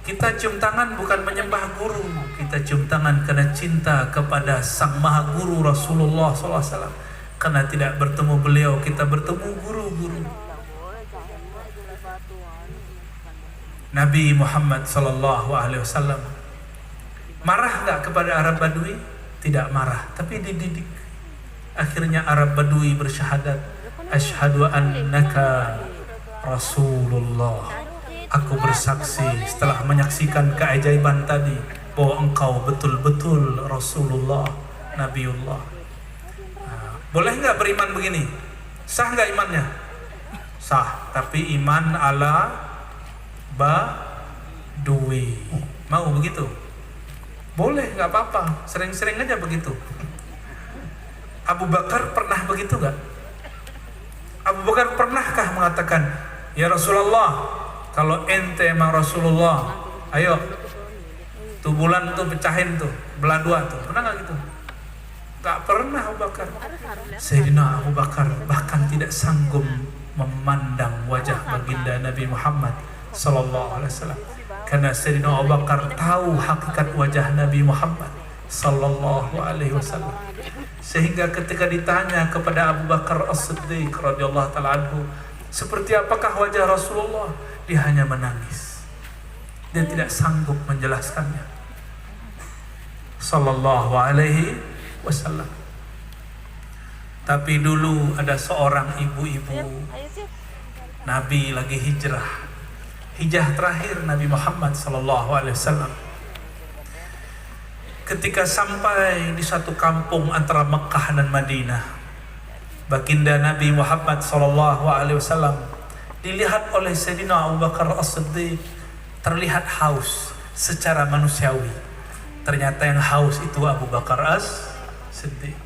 Kita cium tangan bukan menyembah guru, kita cium tangan karena cinta kepada sang maha guru Rasulullah SAW. Karena tidak bertemu beliau, kita bertemu guru-guru. Nabi Muhammad SAW marah nggak kepada Arab Badui? Tidak marah, tapi dididik. Akhirnya Arab Badui bersyahadat, asyhadu annaka Rasulullah. Aku bersaksi setelah menyaksikan keajaiban tadi bahwa engkau betul-betul Rasulullah, Nabiullah. Boleh nggak beriman begini? Sah nggak imannya? Sah, tapi iman ala Badui. Mau begitu? Boleh, nggak apa-apa. Sering-sering aja begitu. Abu Bakar pernah begitu nggak? Abu Bakar pernahkah mengatakan, ya Rasulullah, kalau ente emang Rasulullah, ayo tuh bulan tuh pecahin tuh, belah dua tuh. Pernah nggak gitu? Tak pernah Abu Bakar. Sayyidina Abu Bakar bahkan tidak sanggup memandang wajah baginda Nabi Muhammad sallallahu alaihi wasallam, karena Sayyidina Abu Bakar tahu hakikat wajah Nabi Muhammad sallallahu alaihi wasallam. Sehingga ketika ditanya kepada Abu Bakar As-Siddiq radhiyallahu taala anhu, seperti apakah wajah Rasulullah, dia hanya menangis. Dia tidak sanggup menjelaskannya. Sallallahu alaihi wasallam. Tapi dulu ada seorang ibu-ibu, Nabi lagi hijrah terakhir Nabi Muhammad sallallahu alaihi wasallam. Ketika sampai di satu kampung antara Mekah dan Madinah, baginda Nabi Muhammad sallallahu alaihi wasallam dilihat oleh Sayyidina Abu Bakar As-Siddiq terlihat haus secara manusiawi. Ternyata yang haus itu Abu Bakar As-Siddiq.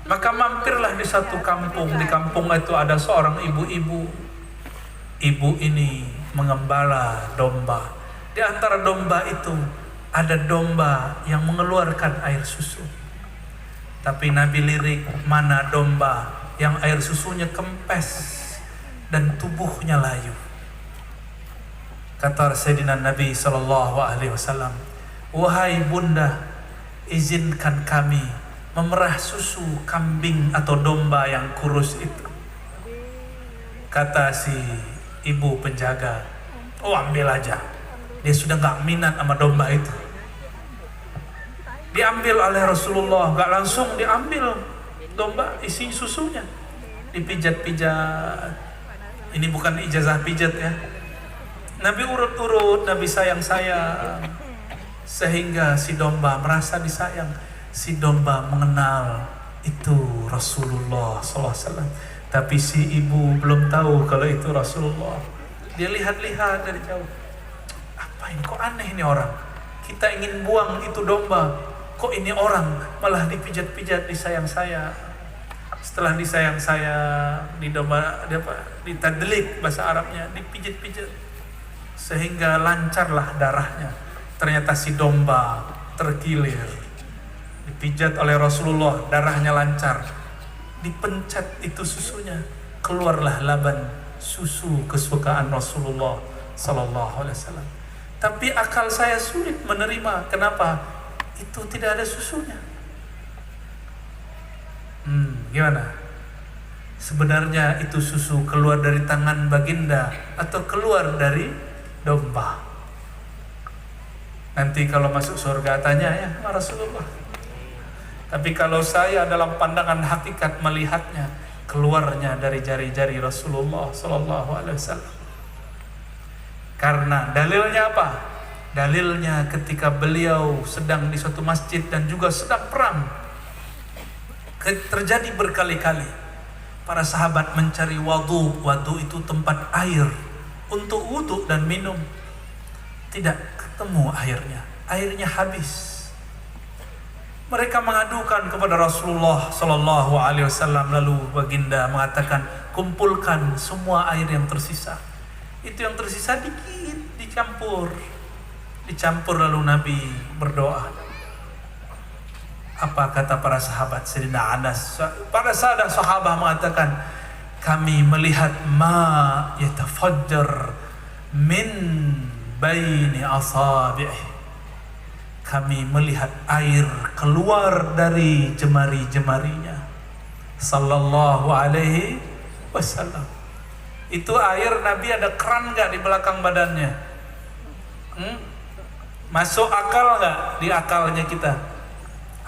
Maka mampirlah di satu kampung. Di kampung itu ada seorang ibu-ibu. Ibu ini mengembala domba. Di antara domba itu ada domba yang mengeluarkan air susu. Tapi Nabi lirik, mana domba yang air susunya kempes dan tubuhnya layu. Kata Sayyidina Nabi SAW, wahai bunda, izinkan kami memerah susu kambing atau domba yang kurus itu. Kata si ibu penjaga, oh ambil aja. Dia sudah gak minat sama domba itu. Diambil oleh Rasulullah, gak langsung diambil domba isi susunya, dipijat-pijat. Ini bukan ijazah pijat ya. Nabi urut-urut, Nabi sayang-sayang, sehingga si domba merasa disayang. Si domba mengenal itu Rasulullah SAW. Tapi si ibu belum tahu kalau itu Rasulullah. Dia lihat-lihat dari jauh. Apa ini, kok aneh ini orang? Kita ingin buang itu domba, kok ini orang malah dipijat-pijat, disayang-sayang. Setelah disayang-sayang, ditadlik bahasa Arabnya, dipijat-pijat sehingga lancarlah darahnya. Ternyata si domba tergilir, dipijat oleh Rasulullah, darahnya lancar. Dipencet itu susunya, keluarlah laban susu kesukaan Rasulullah sallallahu alaihi wasallam. Tapi akal saya sulit menerima, kenapa itu tidak ada susunya. Gimana? Sebenarnya itu susu keluar dari tangan baginda atau keluar dari domba? Nanti kalau masuk surga tanya ya Rasulullah. Tapi kalau saya dalam pandangan hakikat melihatnya, keluarnya dari jari-jari Rasulullah sallallahu alaihi wasallam. Karena dalilnya apa? Dalilnya ketika beliau sedang di suatu masjid dan juga sedang perang, terjadi berkali-kali para sahabat mencari wadu. Wadu itu tempat air untuk wudu dan minum. Tidak ketemu airnya, airnya habis. Mereka mengadukan kepada Rasulullah sallallahu alaihi wasallam, lalu baginda mengatakan, kumpulkan semua air yang tersisa. Itu yang tersisa dikit, dicampur lalu Nabi berdoa. Apa kata para sahabat? Sayyidina Anas, para sahabat mengatakan, kami melihat ma yatafajjar min baini asabi'i. Kami melihat air keluar dari jemari-jemarinya. sallallahu alaihi wasallam. Itu air Nabi ada keran nggak di belakang badannya? Masuk akal nggak di akalnya kita?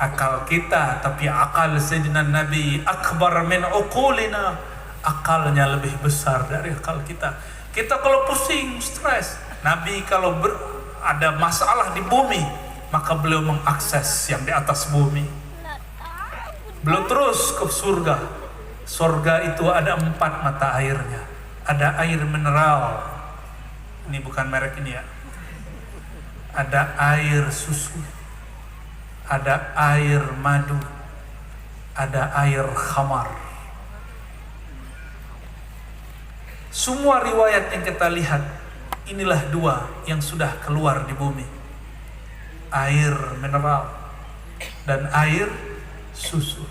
Akal kita, tapi akal Sayyidina Nabi akbar min uqulina. Akalnya lebih besar dari akal kita. Kita kalau pusing, stres, Nabi kalau ada masalah di bumi, maka beliau mengakses yang di atas bumi. Beliau terus ke surga. Surga itu ada 4 mata airnya. Ada air mineral. Ini bukan merek ini ya. Ada air susu. Ada air madu. Ada air khamar. Semua riwayat yang kita lihat, inilah 2 yang sudah keluar di bumi. Air mineral dan air susu.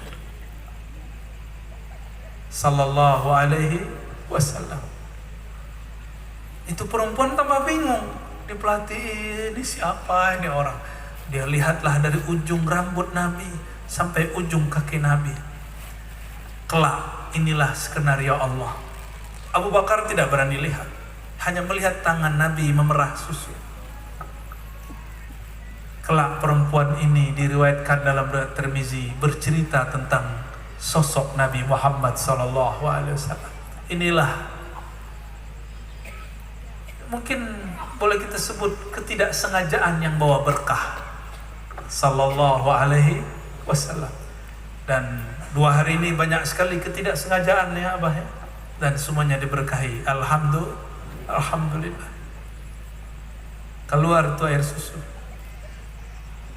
Sallallahu alaihi wasallam. Itu perempuan tambah bingung. Dipelatih, ini siapa ini orang? Dia lihatlah dari ujung rambut Nabi sampai ujung kaki Nabi. Kelak, inilah skenario Allah. Abu Bakar tidak berani lihat, hanya melihat tangan Nabi memerah susu. Kelak perempuan ini diriwayatkan dalam riwayat Tirmizi bercerita tentang sosok Nabi Muhammad SAW. Inilah mungkin boleh kita sebut ketidaksengajaan yang bawa berkah. Sallallahu alaihi wasallam. Dan 2 hari ini banyak sekali ketidaksengajaan ya Abah ya. Dan semuanya diberkahi. Alhamdulillah. Keluar tuh air susu.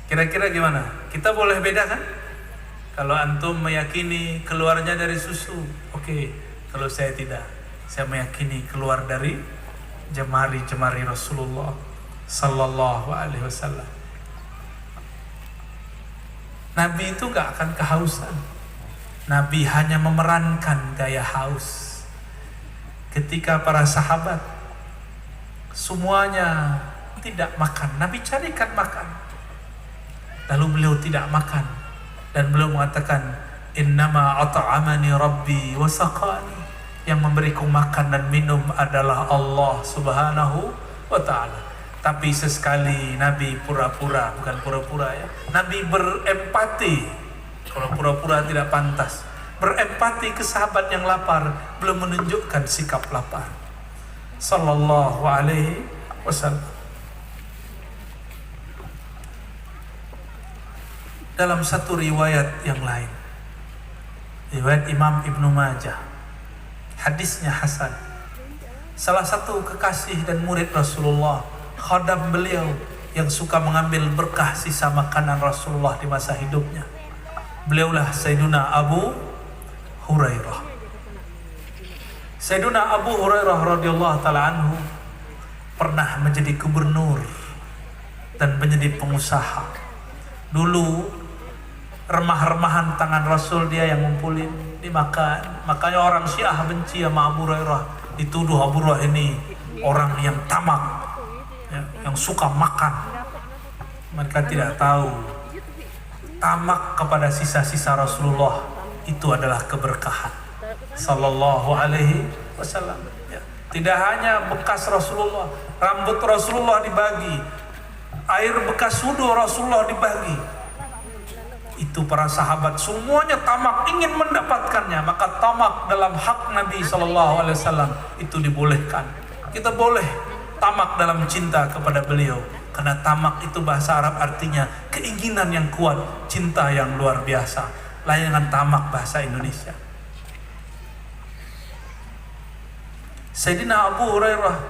Kira-kira gimana? Kita boleh beda kan? Kalau antum meyakini keluarnya dari susu, oke. Kalau saya tidak, saya meyakini keluar dari jemari-jemari Rasulullah Sallallahu Alaihi Wasallam. Nabi itu gak akan kehausan. Nabi hanya memerankan gaya haus. Ketika para sahabat semuanya tidak makan, Nabi carikan makan. Lalu beliau tidak makan dan beliau mengatakan, innama at'amani rabbi wa saqani. Yang memberiku makan dan minum adalah Allah Subhanahu wa ta'ala. Tapi sesekali Nabi pura-pura, bukan pura-pura ya, Nabi berempati. Kalau pura-pura tidak pantas. Berempati ke sahabat yang lapar, belum menunjukkan sikap lapar. Sallallahu alaihi wasallam. Dalam satu riwayat yang lain, riwayat Imam Ibnu Majah, hadisnya hasan. Salah satu kekasih dan murid Rasulullah, khadam beliau yang suka mengambil berkah sisa makanan Rasulullah di masa hidupnya, beliaulah Sayyiduna Abu Hurairah. Sayyiduna Abu Hurairah radhiyallahu ta'ala anhu pernah menjadi gubernur dan menjadi pengusaha. Dulu remah-remahan tangan Rasul dia yang ngumpulin, dimakan. Makanya orang Syiah benci sama Abu Hurairah, dituduh Abu Hurairah ini orang yang tamak ya, yang suka makan. Mereka tidak tahu tamak kepada sisa-sisa Rasulullah itu adalah keberkahan. Sallallahu alaihi wasallam ya. Tidak hanya bekas Rasulullah, rambut Rasulullah dibagi, air bekas wudhu Rasulullah dibagi. Itu para sahabat semuanya tamak ingin mendapatkannya, maka tamak dalam hak Nabi Sallallahu Alaihi Wasallam itu dibolehkan. Kita boleh tamak dalam cinta kepada beliau, karena tamak itu bahasa Arab artinya keinginan yang kuat, cinta yang luar biasa. Layangan tamak bahasa Indonesia. Sayyidina Abu Hurairah,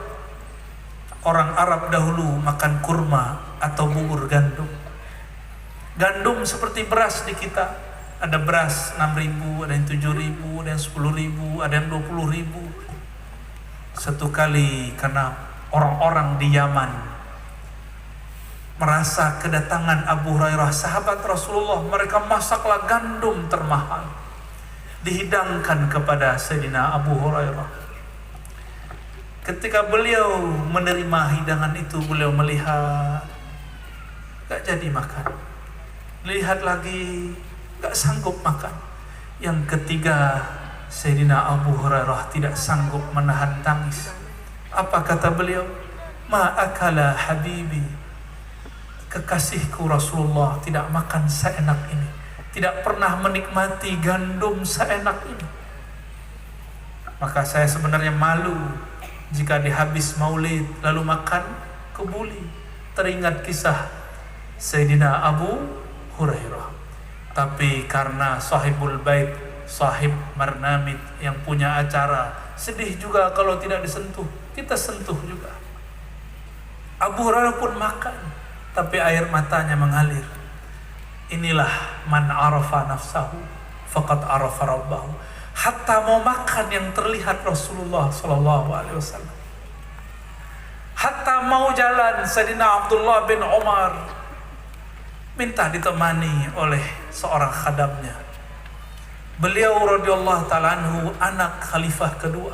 orang Arab dahulu makan kurma atau bubur gandum. Gandum seperti beras di kita. Ada beras 6.000, ada yang 7.000, ada yang 10.000, ada yang 20.000. Satu kali karena orang-orang di Yaman merasa kedatangan Abu Hurairah, sahabat Rasulullah, mereka masaklah gandum termahal, dihidangkan kepada Sayyidina Abu Hurairah. Ketika beliau menerima hidangan itu, beliau melihat gak jadi makan. Lihat lagi, gak sanggup makan. Yang ketiga, Sayyidina Abu Hurairah tidak sanggup menahan tangis. Apa kata beliau? Ma akala habibi, kekasihku Rasulullah tidak makan seenak ini, tidak pernah menikmati gandum seenak ini. Maka saya sebenarnya malu jika dihabis maulid lalu makan kebuli. Teringat kisah Sayyidina Abu Hurairah. Tapi karena sahibul bait, sahib marnamid yang punya acara, sedih juga kalau tidak disentuh. Kita sentuh juga. Abu Hurairah pun makan, tapi air matanya mengalir. Inilah man arafa nafsahu faqad arafa rabbahu. Hatta mau makan yang terlihat Rasulullah SAW. Hatta mau jalan, Sayyidina Abdullah bin Umar minta ditemani oleh seorang khadamnya. Beliau radhiyallahu ta'ala anhu anak khalifah kedua,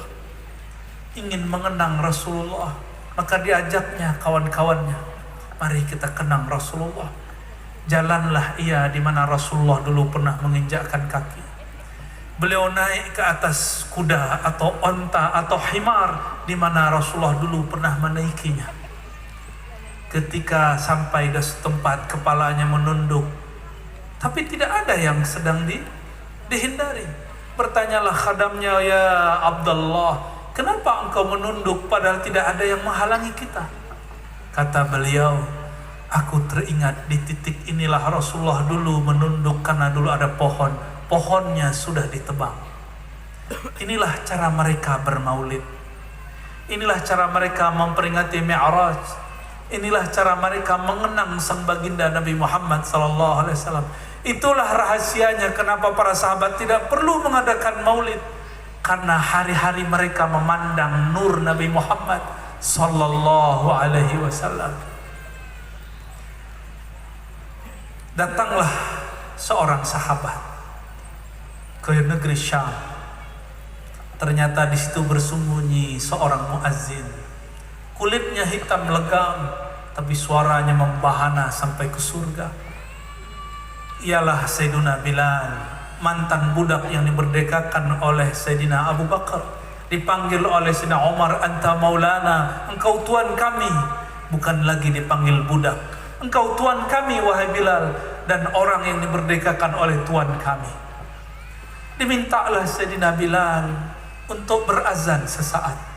ingin mengenang Rasulullah, maka diajaknya kawan-kawannya, mari kita kenang Rasulullah. Jalanlah ia di mana Rasulullah dulu pernah menginjakkan kaki. Beliau naik ke atas kuda atau onta atau himar di mana Rasulullah dulu pernah menaikinya. Ketika sampai ke setempat, kepalanya menunduk, tapi tidak ada yang sedang dihindari. Bertanyalah khadamnya, ya Abdullah, kenapa engkau menunduk padahal tidak ada yang menghalangi kita? Kata beliau, aku teringat di titik inilah Rasulullah dulu menunduk karena dulu ada pohon, pohonnya sudah ditebang. Inilah cara mereka bermaulid. Inilah cara mereka memperingati Mi'raj. Inilah cara mereka mengenang sang baginda Nabi Muhammad SAW. Itulah rahasianya kenapa para sahabat tidak perlu mengadakan maulid, karena hari-hari mereka memandang nur Nabi Muhammad SAW. Datanglah seorang sahabat ke negeri Syam. Ternyata di situ bersembunyi seorang muazzin. Kulitnya hitam legam, tapi suaranya membahana sampai ke surga. Ialah Sayyidina Bilal, mantan budak yang diberdekakan oleh Sayyidina Abu Bakar. Dipanggil oleh Sayyidina Umar, anta maulana, engkau tuan kami. Bukan lagi dipanggil budak, engkau tuan kami wahai Bilal, dan orang yang diberdekakan oleh tuan kami. Dimintalah Sayyidina Bilal untuk berazan sesaat.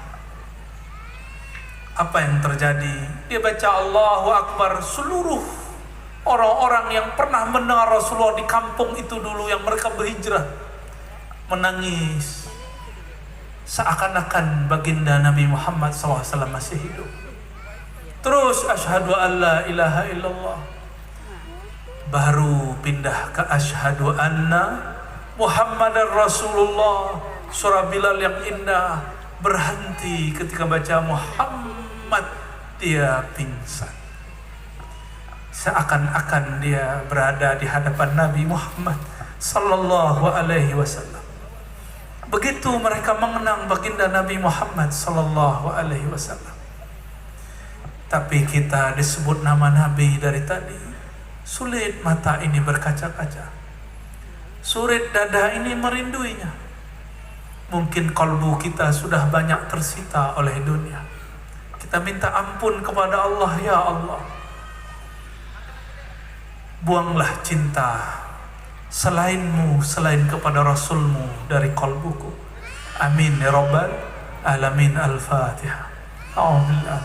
Apa yang terjadi? Dia baca Allahu Akbar. Seluruh orang-orang yang pernah mendengar Rasulullah di kampung itu dulu, yang mereka berhijrah, menangis seakan-akan baginda Nabi Muhammad SAW masih hidup. Terus asyhadu an la ilaha illallah. Baru pindah ke asyhadu anna Muhammadar Rasulullah. Surah Bilal yang indah berhenti ketika baca Muhammad, dia pingsan. Seakan-akan dia berada di hadapan Nabi Muhammad sallallahu alaihi wasallam. Begitu mereka mengenang baginda Nabi Muhammad sallallahu alaihi wasallam. Tapi kita disebut nama Nabi dari tadi, sulit mata ini berkaca-kaca, sulit dada ini merinduinya. Mungkin kalbu kita sudah banyak tersita oleh dunia. Kita minta ampun kepada Allah, ya Allah, buanglah cinta selainmu, selain kepada Rasulmu dari kalbuku. Amin ya Rabbal Alamin. Al-Fatihah. Alhamdulillah.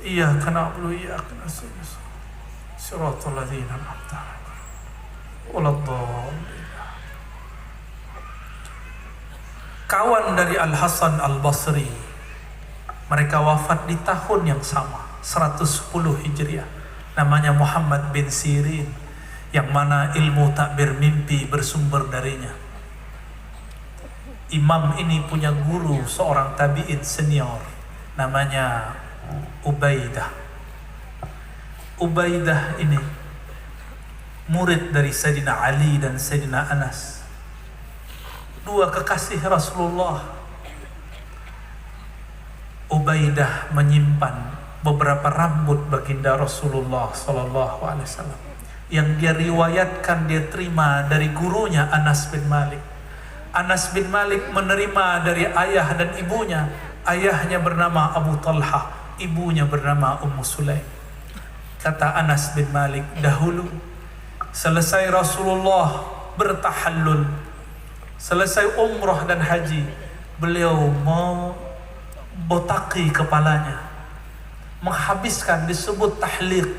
Iyyaka na'budu wa iyyaka nasta'in. Shiratal ladzina an'amta 'alaihim. Kawan dari Al-Hasan Al-Basri, mereka wafat di tahun yang sama, 110 Hijriah. Namanya Muhammad bin Sirin, yang mana ilmu takbir mimpi bersumber darinya. Imam ini punya guru, seorang tabi'in senior, namanya Ubaidah. Ubaidah ini murid dari Sayyidina Ali dan Sayyidina Anas, dua kekasih Rasulullah. Ubaidah menyimpan beberapa rambut baginda Rasulullah SAW yang dia riwayatkan, dia terima dari gurunya Anas bin Malik. Anas bin Malik menerima dari ayah dan ibunya. Ayahnya bernama Abu Talha, ibunya bernama Ummu Sulaim. Kata Anas bin Malik, dahulu selesai Rasulullah bertahallul, selesai umrah dan haji, beliau membotaki kepalanya, menghabiskan, disebut tahliq.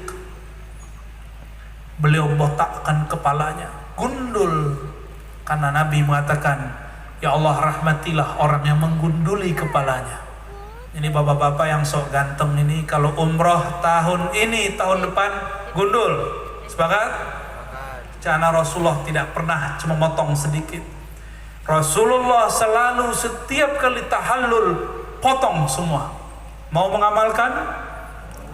Beliau botakkan kepalanya, gundul, karena Nabi mengatakan, ya Allah rahmatilah orang yang menggunduli kepalanya. Ini bapak-bapak yang sok ganteng ini, kalau umroh tahun ini, tahun depan gundul. Sepakat? Karena Rasulullah tidak pernah cuma motong sedikit. Rasulullah selalu setiap kali tahallul potong semua. Mau mengamalkan?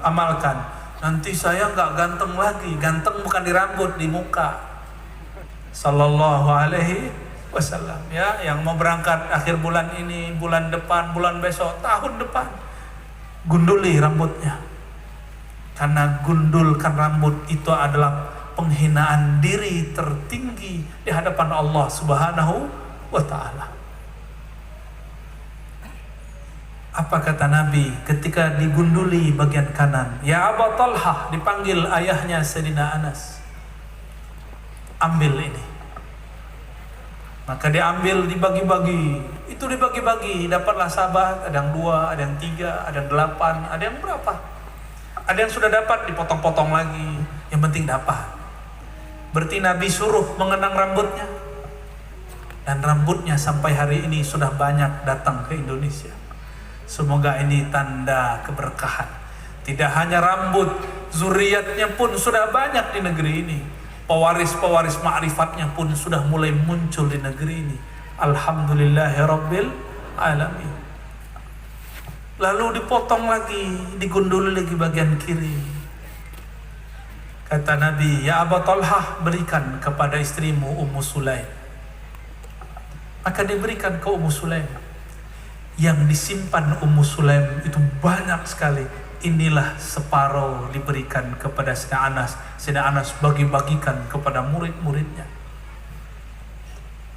Amalkan. Nanti saya nggak ganteng lagi. Ganteng bukan di rambut, di muka. Sallallahu alaihi wasallam. Ya, yang mau berangkat akhir bulan ini, bulan depan, bulan besok, tahun depan, gunduli rambutnya. Karena gundulkan rambut itu adalah penghinaan diri tertinggi di hadapan Allah Subhanahu wa ta'ala. Apa kata Nabi ketika digunduli bagian kanan? Ya Abu Talha, dipanggil ayahnya Sayyidina Anas. Ambil ini. Maka diambil, dibagi-bagi. Itu dibagi-bagi, dapatlah sahabat, ada yang 2, ada yang 3, ada yang 8, ada yang berapa? Ada yang sudah dapat, dipotong-potong lagi. Yang penting dapat. Berarti Nabi suruh mengenang rambutnya. Dan rambutnya sampai hari ini sudah banyak datang ke Indonesia. Semoga ini tanda keberkahan. Tidak hanya rambut, zuriatnya pun sudah banyak di negeri ini. Pewaris-pewaris ma'rifatnya pun sudah mulai muncul di negeri ini. Alhamdulillahirabbil alamin. Lalu dipotong lagi, digundul lagi bagian kiri. Kata Nabi, ya Abu Talha, berikan kepada istrimu Ummu Sulaim. Maka diberikan ke Ummu Sulaim. Yang disimpan Ummu Sulaim itu banyak sekali. Inilah separuh diberikan kepada Sayyidina Anas. Sayyidina Anas bagi-bagikan kepada murid-muridnya.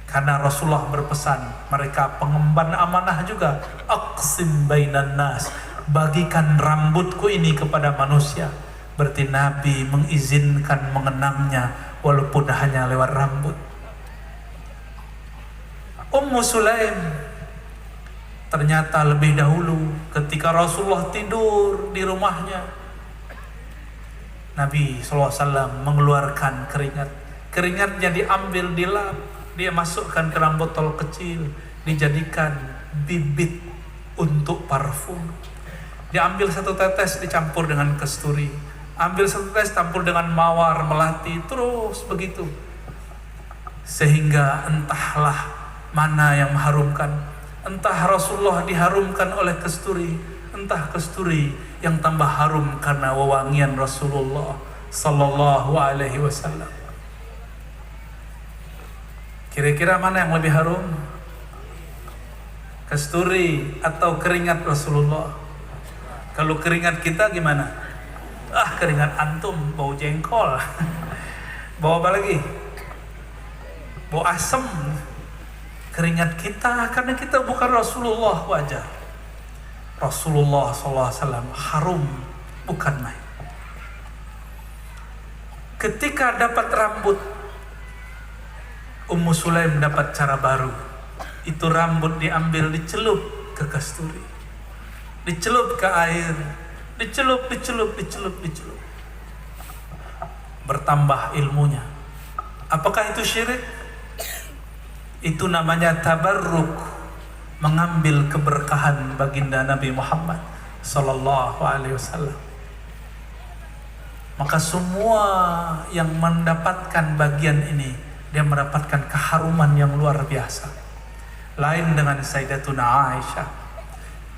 Karena Rasulullah berpesan, mereka pengemban amanah juga. Aqsim bainan nas, bagikan rambutku ini kepada manusia. Berarti Nabi mengizinkan mengenangnya walaupun hanya lewat rambut. Ummu Sulaim ternyata lebih dahulu ketika Rasulullah tidur di rumahnya, Nabi SAW mengeluarkan keringat. Keringatnya diambil, dilap, dia masukkan ke dalam botol kecil, dijadikan bibit untuk parfum. Diambil 1 tetes, dicampur dengan kasturi. Ambil 1 tetes, campur dengan mawar, melati, terus begitu. Sehingga entahlah mana yang mengharumkan. Entah Rasulullah diharumkan oleh kasturi, entah kasturi yang tambah harum karena wewangian Rasulullah sallallahu alaihi wasallam. Kira-kira mana yang lebih harum? Kasturi atau keringat Rasulullah? Kalau keringat kita gimana? Keringat antum bau jengkol. Bau apa lagi? Bau asem. Keringat kita, karena kita bukan Rasulullah wajah. Rasulullah SAW harum, bukan main. Ketika dapat rambut, Ummu Sulaim dapat cara baru. Itu rambut diambil, dicelup ke kasturi, dicelup ke air, dicelup. Bertambah ilmunya. Apakah itu syirik? Itu namanya tabarruk, mengambil keberkahan baginda Nabi Muhammad sallallahu alaihi wasallam. Maka semua yang mendapatkan bagian ini, dia mendapatkan keharuman yang luar biasa. Lain dengan Sayyidatuna Aisyah.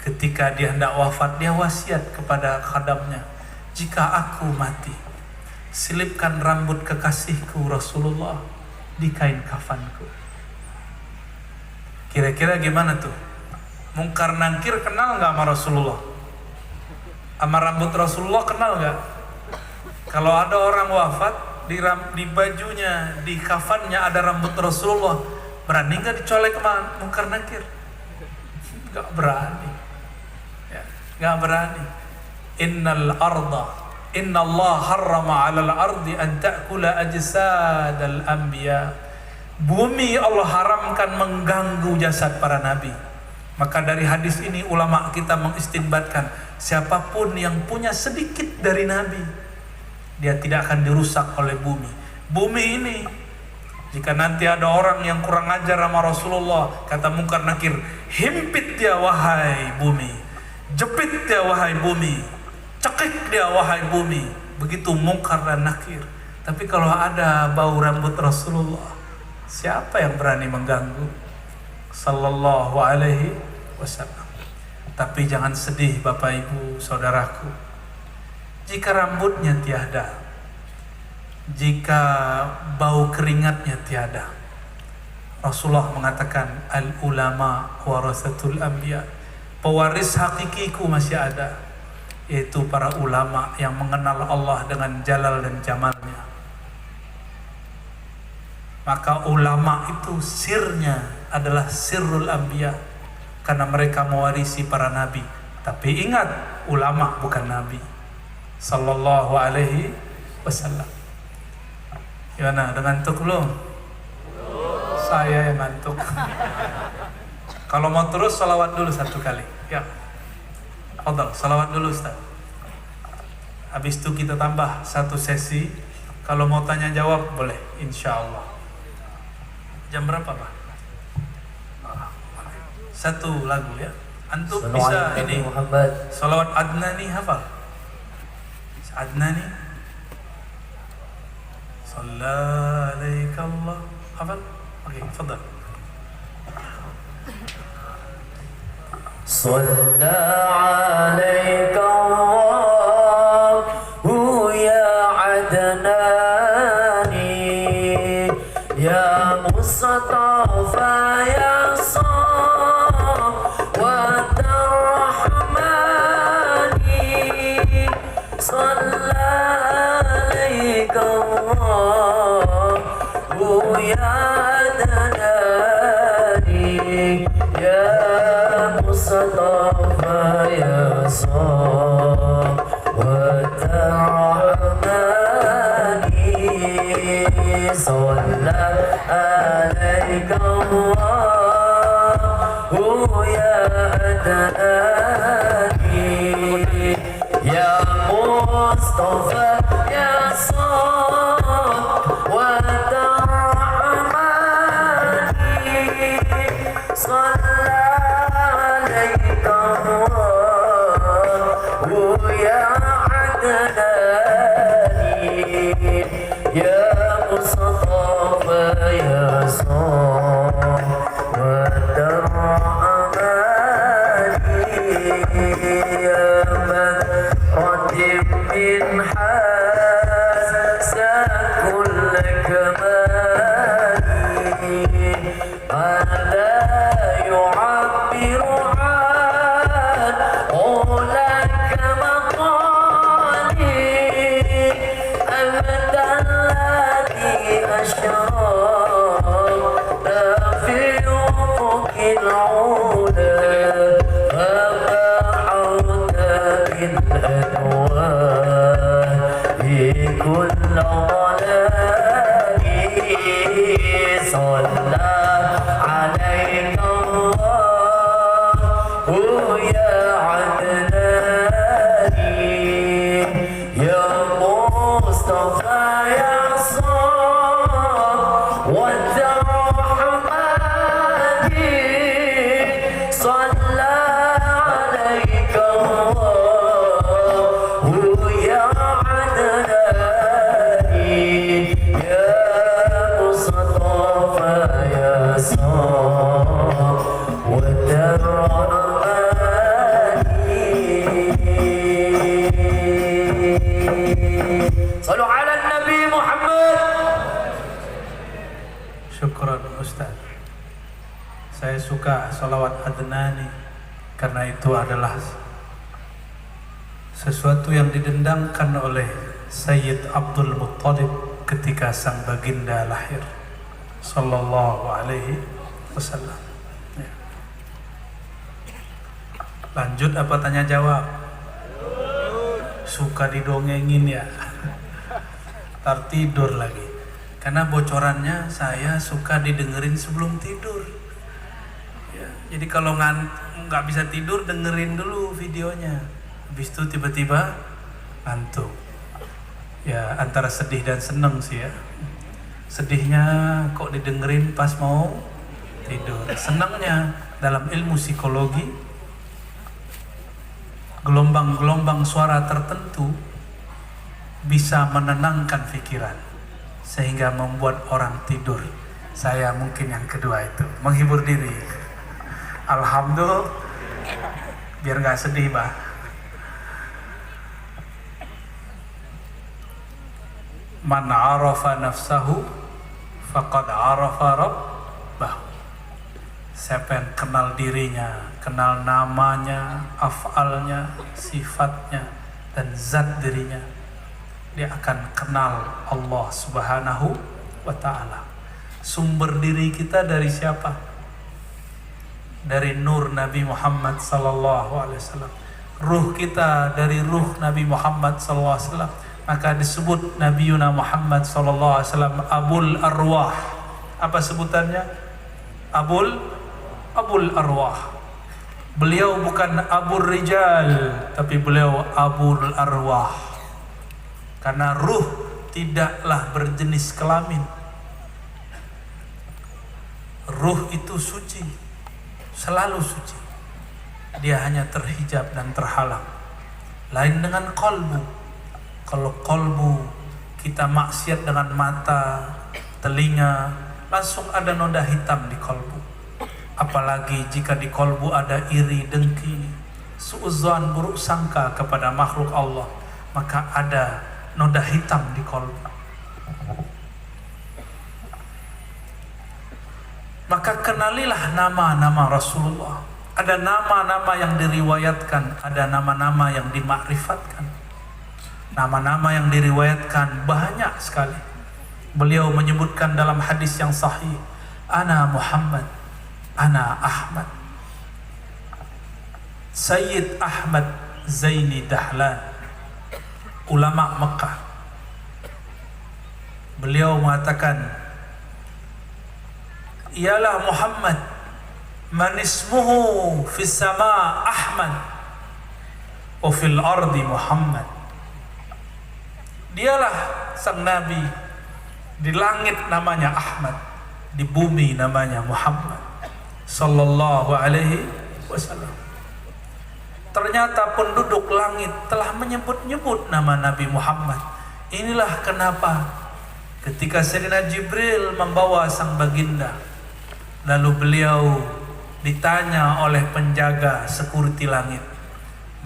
Ketika dia hendak wafat, dia wasiat kepada khadamnya, jika aku mati, selipkan rambut kekasihku Rasulullah di kain kafanku. Kira-kira gimana tuh? Mungkar nangkir kenal nggak sama Rasulullah? Sama rambut Rasulullah kenal nggak? Kalau ada orang wafat, di bajunya, di kafannya ada rambut Rasulullah, berani nggak dicolek sama Munkar Nakir? Nggak berani, ya, nggak berani. Inna Allah harrama 'alal ardi an ta'kula ajsadal anbiya. Bumi Allah haramkan mengganggu jasad para nabi. Maka dari hadis ini ulama kita mengistinbatkan, siapapun yang punya sedikit dari nabi, dia tidak akan dirusak oleh bumi. Bumi ini, jika nanti ada orang yang kurang ajar sama Rasulullah, kata Munkar Nakir, himpit dia wahai bumi, jepit dia wahai bumi, cekik dia wahai bumi. Begitu Munkar dan Nakir. Tapi kalau ada bau rambut Rasulullah, siapa yang berani mengganggu? Sallallahu alaihi wasallam. Tapi jangan sedih Bapak Ibu Saudaraku, jika rambutnya tiada, jika bau keringatnya tiada. Rasulullah mengatakan, al ulama warasatul anbiya, pewaris hakikiku masih ada, yaitu para ulama yang mengenal Allah dengan jalal dan jamalnya. Maka ulama itu sirnya adalah sirrul anbiya, karena mereka mewarisi para nabi. Tapi ingat, ulama bukan nabi. Sallallahu alaihi wasallam. Gimana, udah ngantuk belum? Saya yang ngantuk. Kalau mau terus, salawat dulu satu kali. Ya, fadhal, salawat dulu Ustaz. Habis itu kita tambah satu sesi. Kalau mau tanya jawab boleh, insya Allah. Jam berapa Pak? Satu lagu ya. Antum bisa ini salawat Adnani hafal? Adnani Sallallahu alaihi Allah hafal? Oke, fadhal. Sallallahu alaihi Allah ya Adnani ya Mustafa ya Syukran Ustaz. Saya suka salawat Adnani karena itu adalah sesuatu yang didendangkan oleh Sayyid Abdul Muttalib ketika sang baginda lahir sallallahu alaihi wasallam. Ya. Lanjut apa tanya jawab? Suka didongengin ya. Ntar tidur lagi. Karena bocorannya saya suka didengerin sebelum tidur. Ya, jadi kalau nggak bisa tidur dengerin dulu videonya. Habis itu tiba-tiba ngantuk. Ya antara sedih dan seneng sih ya. Sedihnya kok didengerin pas mau tidur. Senangnya dalam ilmu psikologi, gelombang-gelombang suara tertentu bisa menenangkan pikiran sehingga membuat orang tidur. Saya mungkin yang kedua itu, menghibur diri. Alhamdulillah, biar gak sedih bah. Man arafa nafsahu faqad arafa rabbahu. Siapa yang kenal dirinya, kenal namanya, af'alnya, sifatnya, dan zat dirinya, dia akan kenal Allah Subhanahu wa ta'ala. Sumber diri kita dari siapa? Dari nur Nabi Muhammad sallallahu alaihi wasallam. Ruh kita dari ruh Nabi Muhammad sallallahu alaihi wasallam. Maka disebut Nabi Muhammad sallallahu alaihi wasallam Abul Arwah. Apa sebutannya? Abul Arwah. Beliau bukan Abul Rijal, tapi beliau Abul Arwah. Karena ruh tidaklah berjenis kelamin. Ruh itu suci, selalu suci. Dia hanya terhijab dan terhalang. Lain dengan kolbu. Kalau kolbu kita maksiat dengan mata, telinga, langsung ada noda hitam di kolbu. Apalagi jika di kolbu ada iri, dengki, suudzon, buruk sangka kepada makhluk Allah, maka ada noda hitam di kolbu. Maka kenalilah nama-nama Rasulullah. Ada nama-nama yang diriwayatkan, ada nama-nama yang dimakrifatkan. Nama-nama yang diriwayatkan banyak sekali. Beliau menyebutkan dalam hadis yang sahih, Ana Muhammad, Ana Ahmad, Sayyid Ahmad Zaini Dahlan, ulama Mekah. Beliau mengatakan, ialah Muhammad, man ismuhu fis sama Ahmad, wa fil ardi Muhammad. Dialah sang Nabi, di langit namanya Ahmad, di bumi namanya Muhammad sallallahu alaihi wasallam. Ternyata penduduk langit telah menyebut-nyebut nama Nabi Muhammad. Inilah kenapa ketika Sayyidina Jibril membawa sang baginda, lalu beliau ditanya oleh penjaga security langit,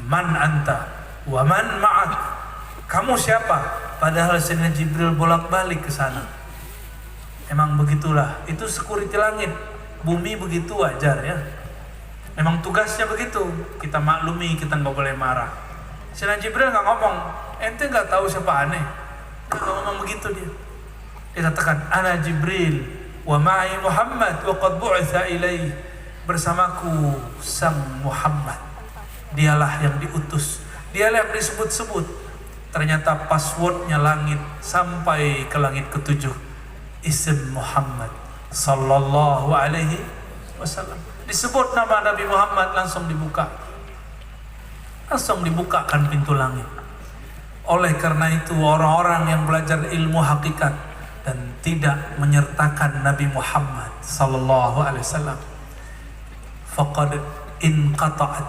Man anta wa man ma'ak? Kamu siapa? Padahal Sayyidina Jibril bolak-balik ke sana. Emang begitulah, itu security langit. Bumi begitu wajar ya. Memang tugasnya begitu. Kita maklumi, kita nggak boleh marah. Sayyidina Jibril nggak ngomong, ente nggak tahu siapa aneh. Nggak ngomong begitu dia. Dia katakan, Ana Jibril wa ma'i Muhammad wa qad bu'itha ilaih. Bersamaku sang Muhammad. Dialah yang diutus. Dialah yang disebut-sebut. Ternyata passwordnya langit sampai ke langit ketujuh. Ism Muhammad sallallahu alaihi wasallam. Disebut nama Nabi Muhammad, langsung dibuka. Langsung dibukakan pintu langit. Oleh karena itu orang-orang yang belajar ilmu hakikat dan tidak menyertakan Nabi Muhammad sallallahu alaihi wasallam, faqad inqata'at,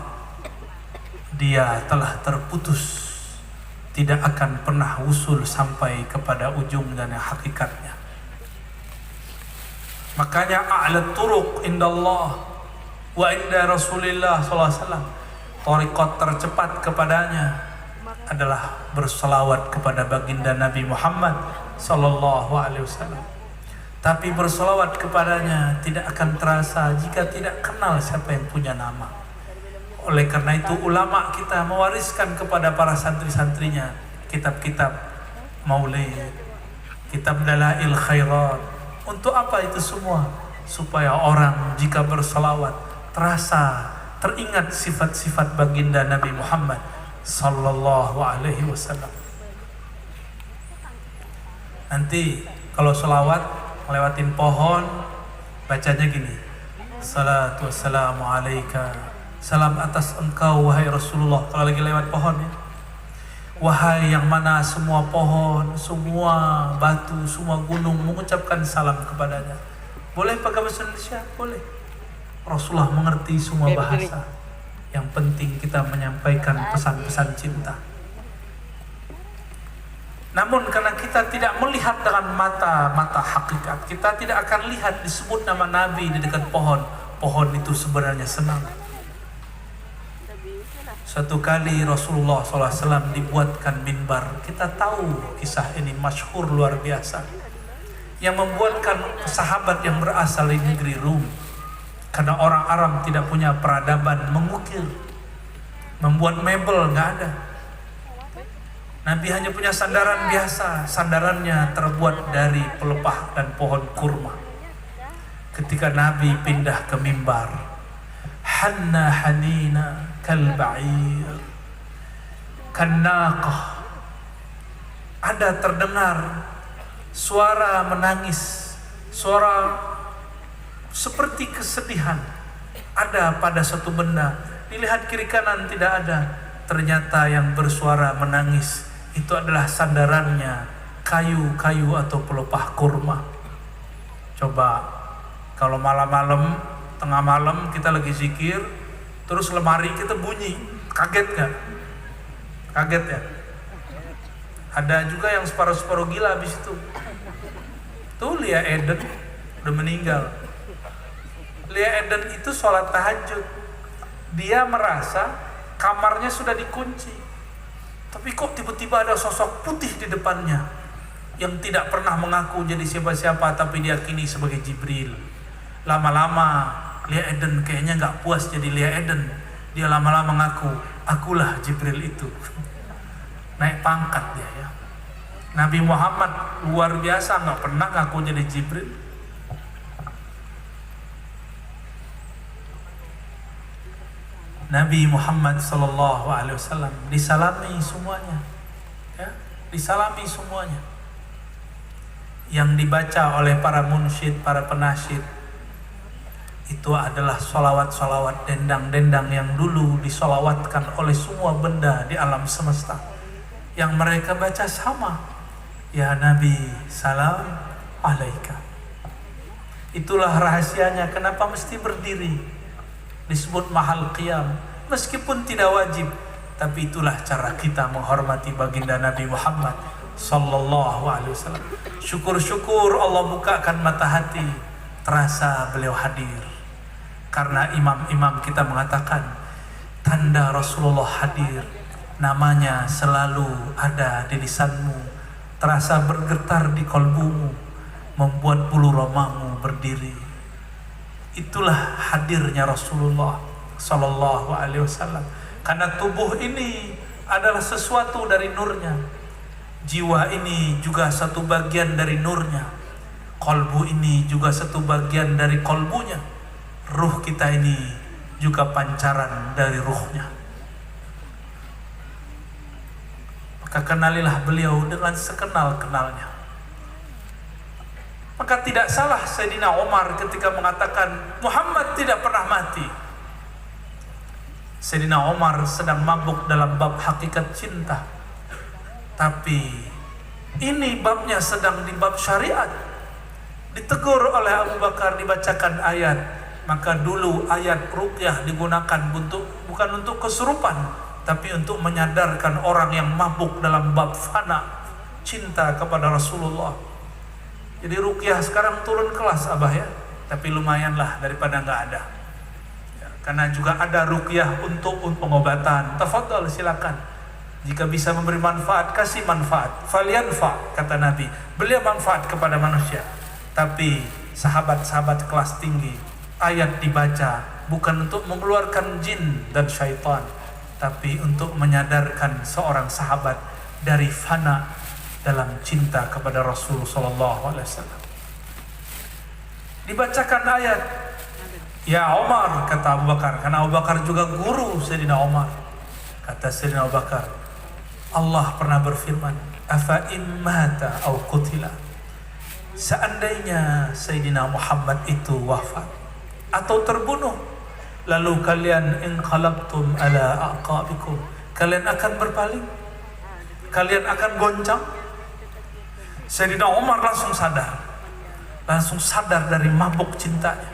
dia telah terputus, tidak akan pernah usul sampai kepada ujung dan hakikatnya. Makanya a'la turuq indallah wa inda Rasulillah sallallahu alaihi wasallam, thariqat tercepat kepadanya adalah berselawat kepada baginda Nabi Muhammad sallallahu alaihi wasallam. Tapi berselawat kepadanya tidak akan terasa jika tidak kenal siapa yang punya nama. Oleh karena itu ulama kita mewariskan kepada para santri-santrinya kitab-kitab maulid, kitab Dalail Khairat. Untuk apa itu semua? Supaya orang jika berselawat terasa, teringat sifat-sifat baginda Nabi Muhammad sallallahu alaihi wasallam. Nanti kalau selawat ngelewatin pohon, bacanya gini: salatu wassalamu alaika, salam atas engkau wahai Rasulullah. Kalau lagi lewat pohon ya, wahai yang mana semua pohon, semua batu, semua gunung mengucapkan salam kepadanya. Boleh pakai bahasa Indonesia? Boleh. Rasulullah mengerti semua bahasa. Yang penting kita menyampaikan pesan-pesan cinta. Namun karena kita tidak melihat dengan mata hakikat, kita tidak akan lihat disebut nama Nabi di dekat pohon. Pohon itu sebenarnya senang. Satu kali Rasulullah SAW dibuatkan mimbar. Kita tahu kisah ini masyhur luar biasa. Yang membuatkan sahabat yang berasal dari negeri Rum. Karena orang Arab tidak punya peradaban mengukir. Membuat mebel nggak ada. Nabi hanya punya sandaran biasa. Sandarannya terbuat dari pelepah dan pohon kurma. Ketika Nabi pindah ke mimbar, hanna hanina kal ba'ir kan naqah, ada terdengar suara menangis, suara seperti kesedihan ada pada satu benda. Dilihat kiri kanan tidak ada. Ternyata yang bersuara menangis itu adalah sandarannya, kayu-kayu atau pelepah kurma. Coba kalau malam-malam, tengah malam kita lagi zikir, terus lemari kita bunyi, kaget gak? Kaget ya? Ada juga yang separuh-separuh gila habis itu. Tuh Lia Eden udah meninggal. Lia Eden itu sholat tahajud. Dia merasa kamarnya sudah dikunci, tapi kok tiba-tiba ada sosok putih di depannya yang tidak pernah mengaku jadi siapa-siapa, tapi diyakini sebagai Jibril. Lama-lama Lia Eden kayaknya nggak puas jadi Lia Eden. Dia lama-lama mengaku, akulah Jibril itu. Naik pangkat dia ya. Nabi Muhammad luar biasa, nggak pernah ngaku jadi Jibril. Nabi Muhammad sallallahu alaihi wasallam disalami semuanya. Ya, disalami semuanya. Yang dibaca oleh para munsyid, para penasyid itu adalah solawat-solawat, dendang-dendang yang dulu disolawatkan oleh semua benda di alam semesta. Yang mereka baca sama. Ya Nabi, salam alaika. Itulah rahasianya kenapa mesti berdiri. Disebut mahal qiyam, meskipun tidak wajib, tapi itulah cara kita menghormati baginda Nabi Muhammad sallallahu alaihi wasallam. Syukur-syukur Allah bukakan mata hati, terasa beliau hadir. Karena imam-imam kita mengatakan tanda Rasulullah hadir, namanya selalu ada di lisanmu, terasa bergetar di kolbumu, membuat bulu romamu berdiri. Itulah hadirnya Rasulullah sallallahu alaihi wasallam. Karena tubuh ini adalah sesuatu dari nurnya. Jiwa ini juga satu bagian dari nurnya. Kolbu ini juga satu bagian dari kolbunya. Ruh kita ini juga pancaran dari ruhnya. Maka kenalilah beliau dengan sekenal-kenalnya. Maka tidak salah Sayyidina Umar ketika mengatakan Muhammad tidak pernah mati. Sayyidina Umar sedang mabuk dalam bab hakikat cinta. Tapi ini babnya sedang di bab syariat. Ditegur oleh Abu Bakar, dibacakan ayat. Maka dulu ayat ruqyah digunakan bukan untuk kesurupan, tapi untuk menyadarkan orang yang mabuk dalam bab fana, cinta kepada Rasulullah. Jadi ruqyah sekarang turun kelas Abah ya, tapi lumayanlah daripada nggak ada. Ya, karena juga ada ruqyah untuk pengobatan. Tafadhol silakan. Jika bisa memberi manfaat, kasih manfaat. Falyanfa kata Nabi. Beliau manfaat kepada manusia. Tapi sahabat-sahabat kelas tinggi, ayat dibaca bukan untuk mengeluarkan jin dan syaitan, tapi untuk menyadarkan seorang sahabat dari fana, dalam cinta kepada Rasul sallallahu alaihi wasallam. Dibacakan ayat, "Ya Umar," kata Abu Bakar, karena Abu Bakar juga guru Sayyidina Umar. Kata Sayyidina Abu Bakar, Allah pernah berfirman, "Afa immata au qutila." Seandainya Sayyidina Muhammad itu wafat atau terbunuh, lalu kalian inqalabtum ala aqabikum, kalian akan berpaling, kalian akan goncang. Sayyidina Umar langsung sadar dari mabuk cintanya.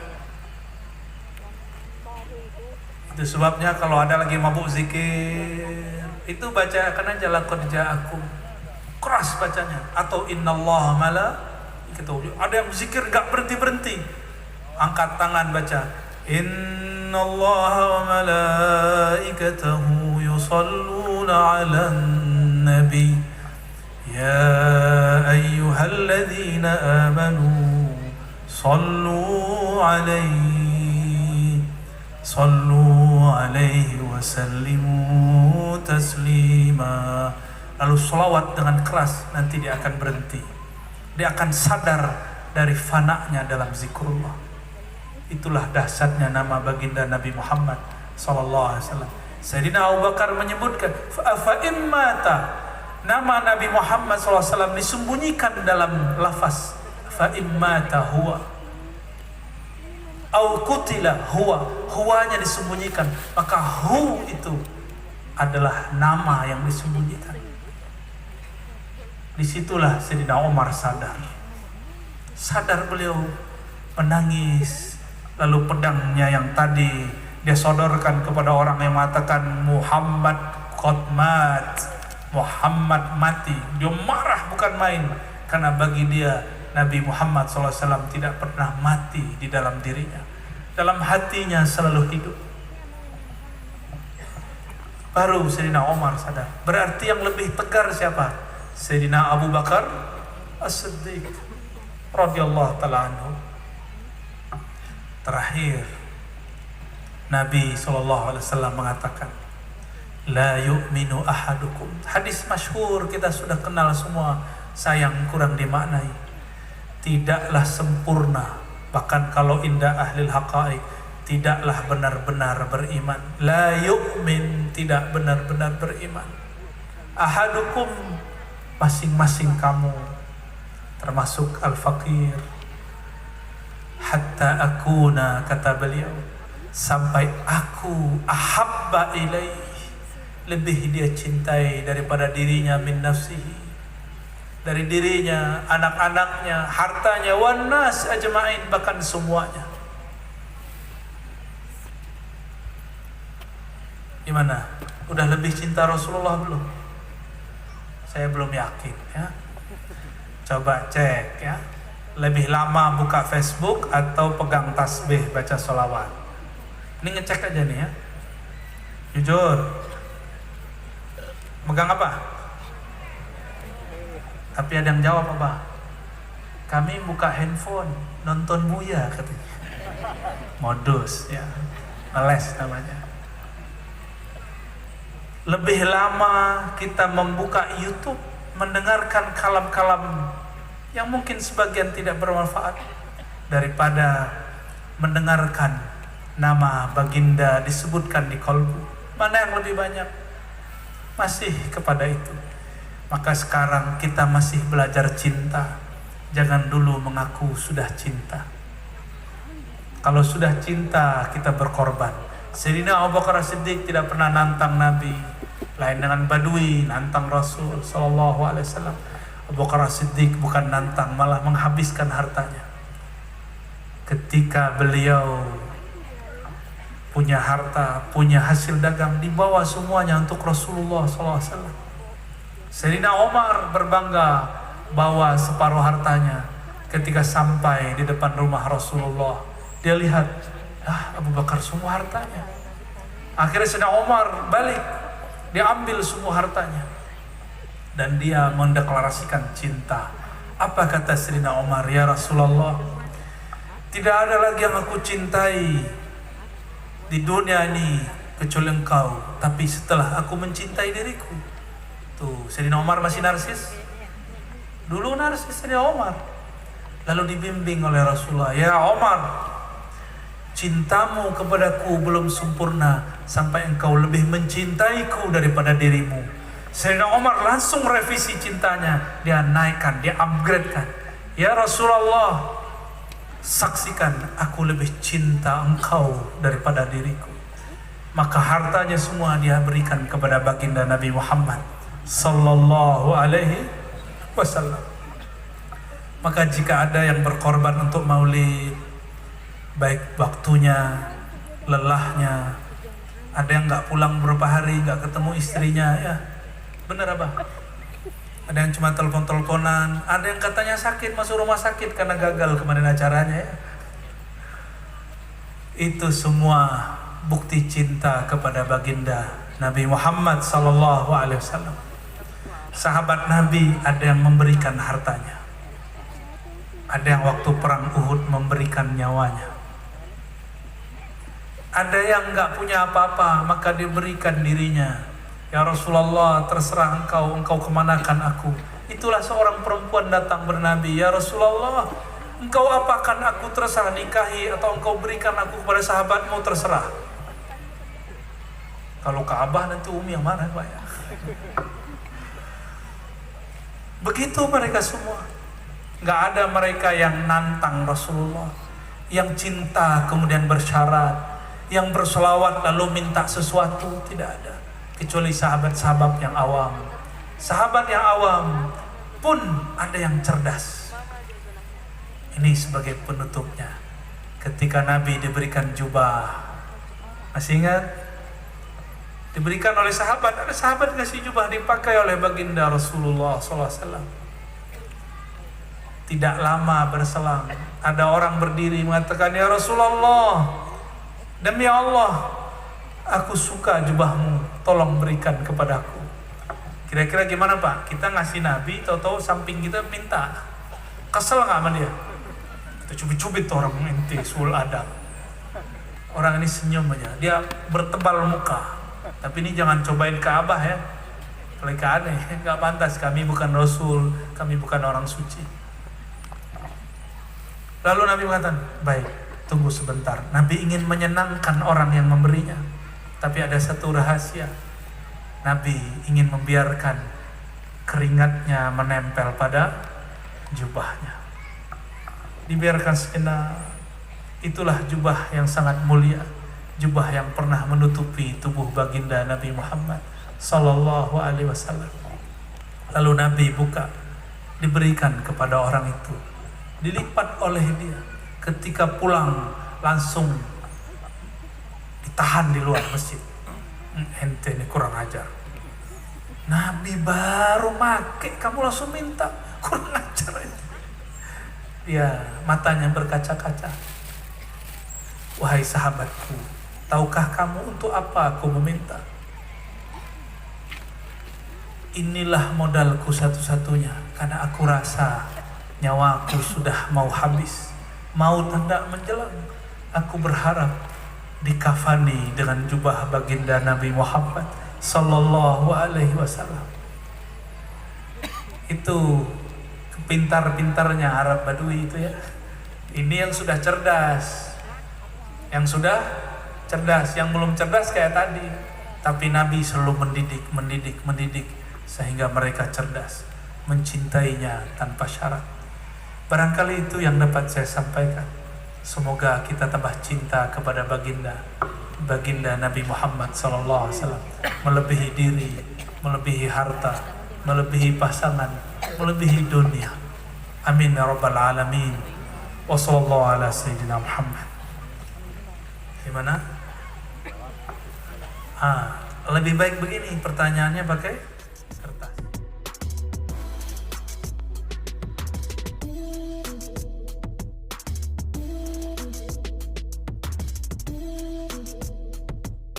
Itu sebabnya kalau ada lagi mabuk zikir, itu bacakan aja laqad ja'akum, keras bacanya, atau innallaha malaikatahu. Ada yang zikir gak berhenti, angkat tangan baca innallaha wa malaikatahu yusalluna 'alan nabi ya ayyuhalladzina amanu sallu alaihi wa sallimu taslima. Lalu sholawat dengan keras, nanti dia akan berhenti, dia akan sadar dari fananya dalam zikrullah. Itulah dahsyatnya nama baginda Nabi Muhammad sallallahu alaihi wasallam. Sayyidina Abu Bakar menyebutkan fa immata, nama Nabi Muhammad sallallahu alaihi wasallam disembunyikan dalam lafaz fa immata huwa au qutila huwa, huwanya disembunyikan, maka hu itu adalah nama yang disembunyikan. Disitulah Sayyidina Umar sadar beliau menangis. Lalu pedangnya yang tadi dia sodorkan kepada orang yang mengatakan Muhammad qad mat, Muhammad mati. Dia marah bukan main, karena bagi dia Nabi Muhammad SAW tidak pernah mati di dalam dirinya, dalam hatinya selalu hidup. Baru Sayyidina Umar sadar. Berarti yang lebih tegar siapa? Sayyidina Abu Bakar As-Siddiq radhiyallahu ta'ala anhu. Terakhir Nabi SAW mengatakan la yu'minu ahadukum. Hadis masyhur kita sudah kenal semua, sayang kurang dimaknai. Tidaklah sempurna, bahkan kalau indah ahlil haqaiq, tidaklah benar-benar beriman. La yu'min, tidak benar-benar beriman. Ahadukum, masing-masing kamu, termasuk al-faqir, hatta akuna, kata beliau, sampai aku ahabba ilaih, lebih dia cintai daripada dirinya, min nafsihi, dari dirinya, anak-anaknya, hartanya, wan nas ajma'in, bahkan semuanya. Gimana? Udah lebih cinta Rasulullah belum? Saya belum yakin ya. Coba cek ya. Lebih lama buka Facebook atau pegang tasbih baca sholawat? Ini ngecek aja nih ya. Jujur. Megang apa? Tapi ada yang jawab apa? Kami buka handphone, nonton Buya katanya. Modus ya. Meles namanya. Lebih lama kita membuka YouTube, mendengarkan kalam-kalam yang mungkin sebagian tidak bermanfaat, daripada mendengarkan nama baginda disebutkan di kolbu. Mana yang lebih banyak? Masih kepada itu. Maka sekarang kita masih belajar cinta. Jangan dulu mengaku sudah cinta. Kalau sudah cinta, kita berkorban. Sayyidina Abu Bakar As-Siddiq tidak pernah nantang Nabi, lain dengan Badui nantang Rasul sallallahu alaihi wasallam. Abu Bakar As-Siddiq bukan nantang, malah menghabiskan hartanya. Ketika beliau punya harta, punya hasil dagang, dibawa semuanya untuk Rasulullah sallallahu alaihi wasallam. Sayyidina Umar berbangga bawa separuh hartanya. Ketika sampai di depan rumah Rasulullah, dia lihat, Abu Bakar semua hartanya. Akhirnya Sayyidina Umar balik, dia ambil semua hartanya dan dia mendeklarasikan cinta. Apa kata Sayyidina Umar? Ya Rasulullah, tidak ada lagi yang aku cintai di dunia ini kecuali engkau, tapi setelah aku mencintai diriku. Tuh, Sayyidina Umar masih narsis? Dulu harus istri Umar. Lalu dibimbing oleh Rasulullah, ya Umar, cintamu kepadaku belum sempurna sampai engkau lebih mencintaiku daripada dirimu. Sayyidina Umar langsung revisi cintanya, dia naikkan, dia upgradekan. Ya Rasulullah, saksikan aku lebih cinta engkau daripada diriku. Maka hartanya semua dia berikan kepada baginda Nabi Muhammad sallallahu alaihi wasallam. Maka jika ada yang berkorban untuk maulid, baik waktunya, lelahnya, ada yang nggak pulang beberapa hari, nggak ketemu istrinya, ya benar apa? Ada yang cuma telepon-teleponan, ada yang katanya sakit, masuk rumah sakit karena gagal kemarin acaranya, ya. Itu semua bukti cinta kepada baginda Nabi Muhammad sallallahu alaihi wasallam. Sahabat Nabi ada yang memberikan hartanya, ada yang waktu perang Uhud memberikan nyawanya, ada yang nggak punya apa-apa maka diberikan dirinya. Ya Rasulullah, terserah engkau kemanakan aku. Itulah seorang perempuan datang bernabi, ya Rasulullah, engkau apakan aku, terserah nikahi atau engkau berikan aku kepada sahabatmu, terserah. Kalau Ka'bah nanti Umi yang mana Pak ya? Begitu mereka semua. Nggak ada mereka yang nantang Rasulullah, yang cinta kemudian bersyarat, yang berselawat lalu minta sesuatu, tidak ada. Kecuali sahabat-sahabat yang awam. Sahabat yang awam pun ada yang cerdas. Ini sebagai penutupnya. Ketika Nabi diberikan jubah, masih ingat? Diberikan oleh sahabat, ada sahabat kasih jubah dipakai oleh baginda Rasulullah SAW. Tidak lama berselang, ada orang berdiri mengatakan, ya Rasulullah, demi Allah, aku suka jubahmu, tolong berikan kepadaku. Kira-kira gimana Pak? Kita ngasih Nabi, tahu-tahu samping kita minta. Kesel nggak sama dia? Kita cubit-cubit orang ente, sul adab. Orang ini senyum aja, dia bertebal muka. Tapi ini jangan cobain Ka'bah ya, mereka aneh, nggak pantas. Kami bukan Rasul, kami bukan orang suci. Lalu Nabi mengatakan, baik, tunggu sebentar. Nabi ingin menyenangkan orang yang memberinya, tapi ada satu rahasia. Nabi ingin membiarkan keringatnya menempel pada jubahnya. Dibiarkan sejenak. Itulah jubah yang sangat mulia, jubah yang pernah menutupi tubuh baginda Nabi Muhammad sallallahu alaihi wasallam. Lalu Nabi buka, diberikan kepada orang itu, dilipat oleh dia. Ketika pulang langsung ditahan di luar masjid. Ente ini kurang ajar. Nabi baru make, kamu langsung minta, kurang ajar ini. Dia matanya berkaca-kaca. Wahai sahabatku, tahukah kamu untuk apa aku meminta? Inilah modalku satu-satunya, karena aku rasa nyawaku sudah mau habis, maut hendak menjelang. Aku berharap dikafani dengan jubah baginda Nabi Muhammad sallallahu alaihi wasallam. Itu kepintar-pintarnya Arab Badui itu ya. Ini yang sudah cerdas. Yang sudah cerdas, yang belum cerdas kayak tadi. Tapi Nabi selalu mendidik sehingga mereka cerdas, mencintainya tanpa syarat. Barangkali itu yang dapat saya sampaikan. Semoga kita tambah cinta kepada baginda Nabi Muhammad sallallahu alaihi wasallam, melebihi diri, melebihi harta, melebihi pasangan, melebihi dunia. Amin ya rabbal alamin. Wa sallallahu ala sayyidina Muhammad. Gimana? Lebih baik begini pertanyaannya pakai